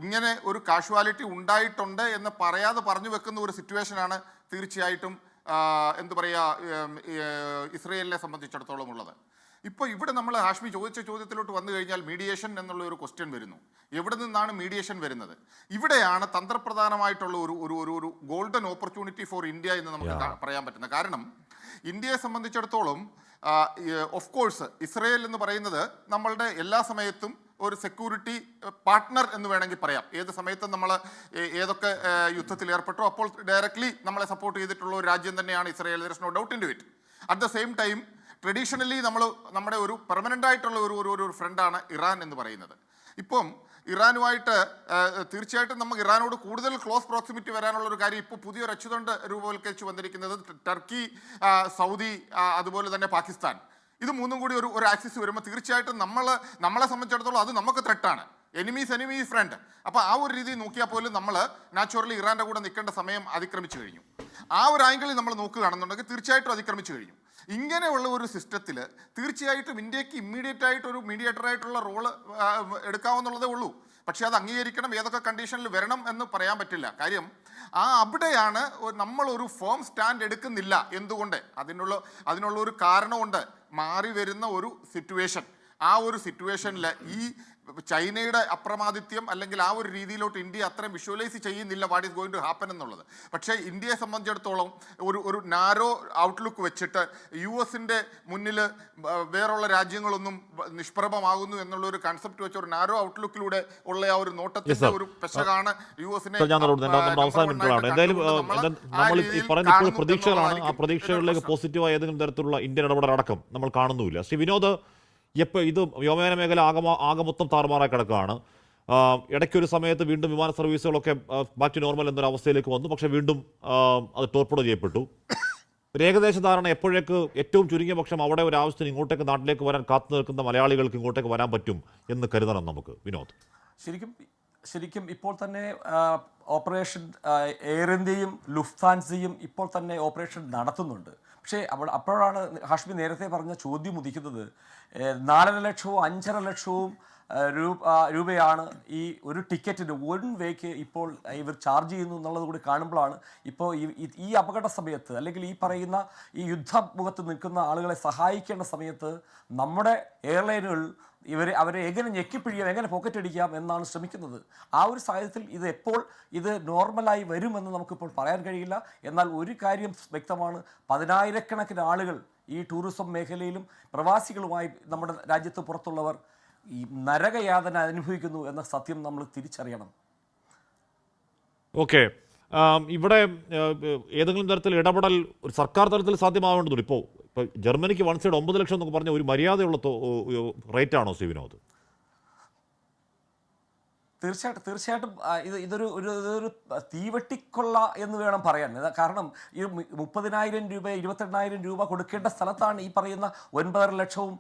ഇങ്ങനെ ഒരു കാഷ്വാലിറ്റി ഉണ്ടായിട്ടുണ്ട് എന്ന് പറയാതെ പറഞ്ഞു വെക്കുന്ന ഒരു സിറ്റുവേഷനാണ് തീർച്ചയായിട്ടും ഇസ്രയേലിനെ സംബന്ധിച്ചിടത്തോളം ഉള്ളത്. ഇപ്പോൾ ഇവിടെ നമ്മൾ ഹാഷ്മി ചോദിച്ച ചോദ്യത്തിലോട്ട് വന്നു കഴിഞ്ഞാൽ മീഡിയേഷൻ എന്നുള്ള ഒരു ക്വസ്റ്റ്യൻ വരുന്നു. എവിടെ നിന്നാണ് മീഡിയേഷൻ വരുന്നത്? ഇവിടെയാണ് തന്ത്രപ്രധാനമായിട്ടുള്ള ഒരു ഗോൾഡൻ ഓപ്പർച്യൂണിറ്റി ഫോർ ഇന്ത്യ എന്ന് നമുക്ക് പറയാൻ പറ്റുന്നത്. കാരണം ഇന്ത്യയെ സംബന്ധിച്ചിടത്തോളം ഓഫ് കോഴ്സ് ഇസ്രയേൽ എന്ന് പറയുന്നത് നമ്മളുടെ എല്ലാ സമയത്തും ഒരു സെക്യൂരിറ്റി പാർട്ട്ണർ എന്ന് വേണമെങ്കിൽ പറയാം. ഏത് സമയത്തും നമ്മൾ ഏതൊക്കെ യുദ്ധത്തിൽ ഏർപ്പെട്ടോ അപ്പോൾ ഡയറക്റ്റ്ലി നമ്മളെ സപ്പോർട്ട് ചെയ്തിട്ടുള്ള ഒരു രാജ്യം തന്നെയാണ് Israel. There is no doubt into it. At the same time traditionally നമ്മുടെ ഒരു പെർമനൻ്റ് ആയിട്ടുള്ള ഒരു ഫ്രണ്ടാണ് ഇറാൻ എന്ന് പറയുന്നത്. ഇപ്പം ഇറാനുമായിട്ട് തീർച്ചയായിട്ടും നമുക്ക് ഇറാനോട് കൂടുതൽ ക്ലോസ് പ്രോക്സിമിറ്റി വരാനുള്ള ഒരു കാര്യം ഇപ്പോൾ പുതിയൊരു അച്ചുതണ്ട് രൂപവൽക്കരിച്ച് വന്നിരിക്കുന്നത് ടർക്കി, സൗദി, അതുപോലെ തന്നെ പാകിസ്ഥാൻ, ഇത് മൂന്നും കൂടി ഒരു ആക്സിസ് വരുമ്പോൾ തീർച്ചയായിട്ടും നമ്മളെ സംബന്ധിച്ചിടത്തോളം അത് നമുക്ക് ത്രെട്ടാണ്. Enemies front. അപ്പോൾ ആ ഒരു രീതിയിൽ നോക്കിയാൽ പോലും നമ്മൾ നാച്ചുറലി ഇറാൻ്റെ കൂടെ നിൽക്കേണ്ട സമയം അതിക്രമിച്ചു കഴിഞ്ഞു. ആ ഒരു ആംഗിളിൽ നമ്മൾ നോക്കുകയാണെന്നുണ്ടെങ്കിൽ തീർച്ചയായിട്ടും അതിക്രമിച്ചു കഴിഞ്ഞു. ഇങ്ങനെയുള്ള ഒരു സിസ്റ്റത്തിൽ തീർച്ചയായിട്ടും ഇന്ത്യക്ക് ഇമ്മീഡിയറ്റ് ആയിട്ട് ഒരു മീഡിയേറ്ററായിട്ടുള്ള റോള് എടുക്കാവുന്നുള്ളതേ ഉള്ളൂ. പക്ഷേ അത് അംഗീകരിക്കണം, ഏതൊക്കെ കണ്ടീഷനിൽ വരണം എന്ന് പറയാൻ പറ്റില്ല. കാര്യം അവിടെയാണ് നമ്മളൊരു ഫേം സ്റ്റാൻഡ് എടുക്കുന്നില്ല. എന്തുകൊണ്ട്? അതിനുള്ള ഒരു കാരണമുണ്ട്. മാറി വരുന്ന ഒരു സിറ്റുവേഷൻ. ആ ഒരു സിറ്റുവേഷനിൽ ഈ ചൈനയുടെ അപ്രമാദിത്യം അല്ലെങ്കിൽ ആ ഒരു രീതിയിലോട്ട് ഇന്ത്യ അത്രയും വിഷ്വലൈസ് ചെയ്യുന്നില്ല what is going to happen എന്നുള്ളത്. പക്ഷേ ഇന്ത്യയെ സംബന്ധിച്ചിടത്തോളം ഒരു നാരോ ഔട്ട്ലുക്ക് വെച്ചിട്ട് US-ന്റെ മുന്നിൽ വേറുള്ള രാജ്യങ്ങളൊന്നും നിഷ്പ്രഭമാകുന്നു എന്നുള്ള ഒരു കൺസെപ്റ്റ് വെച്ച ഒരു നാരോ ഔട്ട്ലുക്കിലൂടെ ഉള്ള ആ ഒരു നോട്ടത്തിന്റെ ഒരു പെശകാണ് US-നെ. പ്രതീക്ഷകളാണ്. ആ പ്രതീക്ഷകളിലേക്ക് പോസിറ്റീവായ ഏതെങ്കിലും തരത്തിലുള്ള ഇന്ത്യൻ ഇടപെടലടക്കം നമ്മൾ കാണുന്നുമില്ല. ശ്രീ വിനോദ്, എപ്പോൾ ഇത് വ്യോമയാന മേഖല ആകെ മൊത്തം താറുമാറായി കിടക്കുകയാണ്. ഇടയ്ക്കൊരു സമയത്ത് വീണ്ടും വിമാന സർവീസുകളൊക്കെ ബാക്ക് ടു നോർമൽ എന്നൊരു അവസ്ഥയിലേക്ക് വന്നു. പക്ഷേ വീണ്ടും അത് ടോർപ്പിഡോ ചെയ്യപ്പെട്ടു. ഒരു ഏകദേശ ധാരണ എപ്പോഴേക്ക് ഏറ്റവും ചുരുങ്ങിയ പക്ഷം അവിടെ ഒരു ആവശ്യത്തിന് ഇങ്ങോട്ടേക്ക് നാട്ടിലേക്ക് വരാൻ കാത്തു നിൽക്കുന്ന മലയാളികൾക്ക് ഇങ്ങോട്ടേക്ക് വരാൻ പറ്റും എന്ന് കരുതണം നമുക്ക്? വിനോദ്, ശരിക്കും ഇപ്പോൾ തന്നെ ഓപ്പറേഷൻ എയർ ഇന്ത്യയും ലുഫ്താൻസയും ഇപ്പോൾ തന്നെ ഓപ്പറേഷൻ നടത്തുന്നുണ്ട്. പക്ഷേ അപ്പോഴാണ് ഹാഷ്മി നേരത്തെ പറഞ്ഞ ചോദ്യം ഉദിക്കുന്നത്. 4.5 ലക്ഷവും 5.5 ലക്ഷവും രൂപയാണ് ഈ ഒരു ടിക്കറ്റിന് വൺ വേക്ക് ഇപ്പോൾ ഇവർ ചാർജ് ചെയ്യുന്നു എന്നുള്ളത് കൂടി കാണുമ്പോഴാണ് ഇപ്പോൾ ഈ അപകട സമയത്ത് അല്ലെങ്കിൽ ഈ പറയുന്ന ഈ യുദ്ധമുഖത്ത് നിൽക്കുന്ന ആളുകളെ സഹായിക്കേണ്ട സമയത്ത് നമ്മുടെ എയർലൈനുകൾ അവരെ എങ്ങനെ ഞെക്കിപ്പിഴിയാം, എങ്ങനെ പോക്കറ്റ് അടിക്കാം എന്നാണ് ശ്രമിക്കുന്നത്. ആ ഒരു സാഹചര്യത്തിൽ ഇത് നോർമലായി വരുമെന്ന് നമുക്കിപ്പോൾ പറയാൻ കഴിയില്ല. എന്നാൽ ഒരു കാര്യം വ്യക്തമാണ്, 10,000-കണക്കിന് ആളുകൾ ഈ ടൂറിസം മേഖലയിലും പ്രവാസികളുമായി നമ്മുടെ രാജ്യത്ത് പുറത്തുള്ളവർ ഈ നരകയാതന അനുഭവിക്കുന്നു എന്ന സത്യം നമ്മൾ തിരിച്ചറിയണം. ഓക്കെ, ഇവിടെ ഏതെങ്കിലും തരത്തിൽ ഇടപെടൽ ഒരു സർക്കാർ തലത്തിൽ സാധ്യമാവേണ്ടതുണ്ട്. ഇപ്പോൾ ജർമ്മനിക്ക് 1 സൈഡ് 9 ലക്ഷം എന്നൊക്കെ പറഞ്ഞ ഒരു മര്യാദയുള്ള റേറ്റാണോ ശ്രീ വിനോദ്? തീർച്ചയായിട്ടും ഇതൊരു തീവെട്ടിക്കൊള്ള എന്ന് വേണം പറയാൻ. കാരണം ഈ 30,000 രൂപ 22,000 രൂപ കൊടുക്കേണ്ട സ്ഥലത്താണ് ഈ പറയുന്ന 9.5 ലക്ഷവും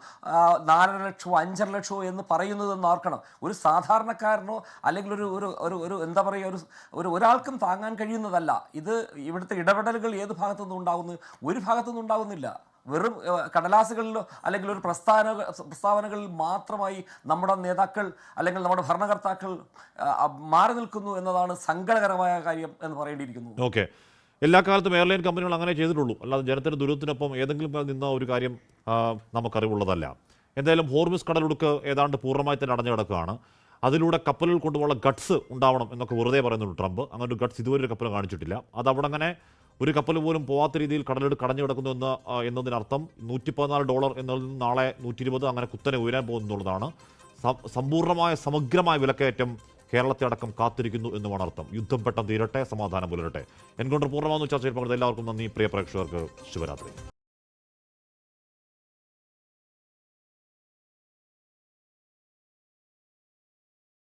4.5 ലക്ഷവും 5.5 ലക്ഷവും എന്ന് പറയുന്നതെന്ന് ഓർക്കണം. ഒരു സാധാരണക്കാരനോ അല്ലെങ്കിൽ ഒരു എന്താ പറയുക ഒരാൾക്കും താങ്ങാൻ കഴിയുന്നതല്ല. ഇവിടുത്തെ ഇടപെടലുകൾ ഏത് ഭാഗത്തുനിന്നും ഉണ്ടാകുന്നു? ഒരു ഭാഗത്തുനിന്നും ഉണ്ടാകുന്നില്ല. വെറും കടലാസുകളിലോ അല്ലെങ്കിൽ ഒരു പ്രസ്താവനകളിൽ മാത്രമായി നമ്മുടെ നേതാക്കൾ അല്ലെങ്കിൽ നമ്മുടെ ഭരണകർത്താക്കൾ മാറി നിൽക്കുന്നു എന്നതാണ് സങ്കടകരമായ കാര്യം എന്ന് പറയേണ്ടിയിരിക്കുന്നു. ഓക്കെ, എല്ലാ കാലത്തും എയർലൈൻ കമ്പനികൾ അങ്ങനെ ചെയ്തിട്ടുള്ളൂ. അല്ലാതെ ജനത്തിൻ്റെ ദുരിതത്തിനൊപ്പം ഏതെങ്കിലും നിന്ന ഒരു കാര്യം നമുക്കറിവുള്ളതല്ല. എന്തായാലും ഹോർമുസ് കടലൊടുക്ക് ഏതാണ്ട് പൂർണ്ണമായി തന്നെ അടഞ്ഞു കിടക്കുകയാണ്. അതിലൂടെ കപ്പലുകൾ കൊണ്ടുപോകുന്ന ഗട്ട്സ് ഉണ്ടാവണം എന്നൊക്കെ വെറുതെ പറയുന്നുള്ളൂ ട്രംപ്. അങ്ങനെ ഒരു ഗട്ട്സ് ഇതുവരെ ഒരു കപ്പൽ കാണിച്ചിട്ടില്ല. അതവിടെ അങ്ങനെ ഒരു കപ്പൽ പോലും പോവാത്ത രീതിയിൽ കടഞ്ഞു കിടക്കുന്നു എന്നതിനർത്ഥം $114 എന്നതിൽ നിന്ന് നാളെ 120 അങ്ങനെ കുത്തനെ ഉയരാൻ പോകുന്നുള്ളതാണ്. സമ്പൂർണ്ണമായ സമഗ്രമായ വിലക്കയറ്റം കേരളത്തെ അടക്കം കാത്തിരിക്കുന്നു എന്നുമാണ് അർത്ഥം. യുദ്ധം പെട്ടെന്ന് തീരട്ടെ, സമാധാനം പുലരട്ടെ. എൻകൗണ്ടർ പൂർണ്ണമാകുന്ന ചർച്ചയിൽ പങ്കെടുത്ത എല്ലാവർക്കും നന്ദി. പ്രിയ പ്രേക്ഷകർക്ക് ശുഭരാത്രി.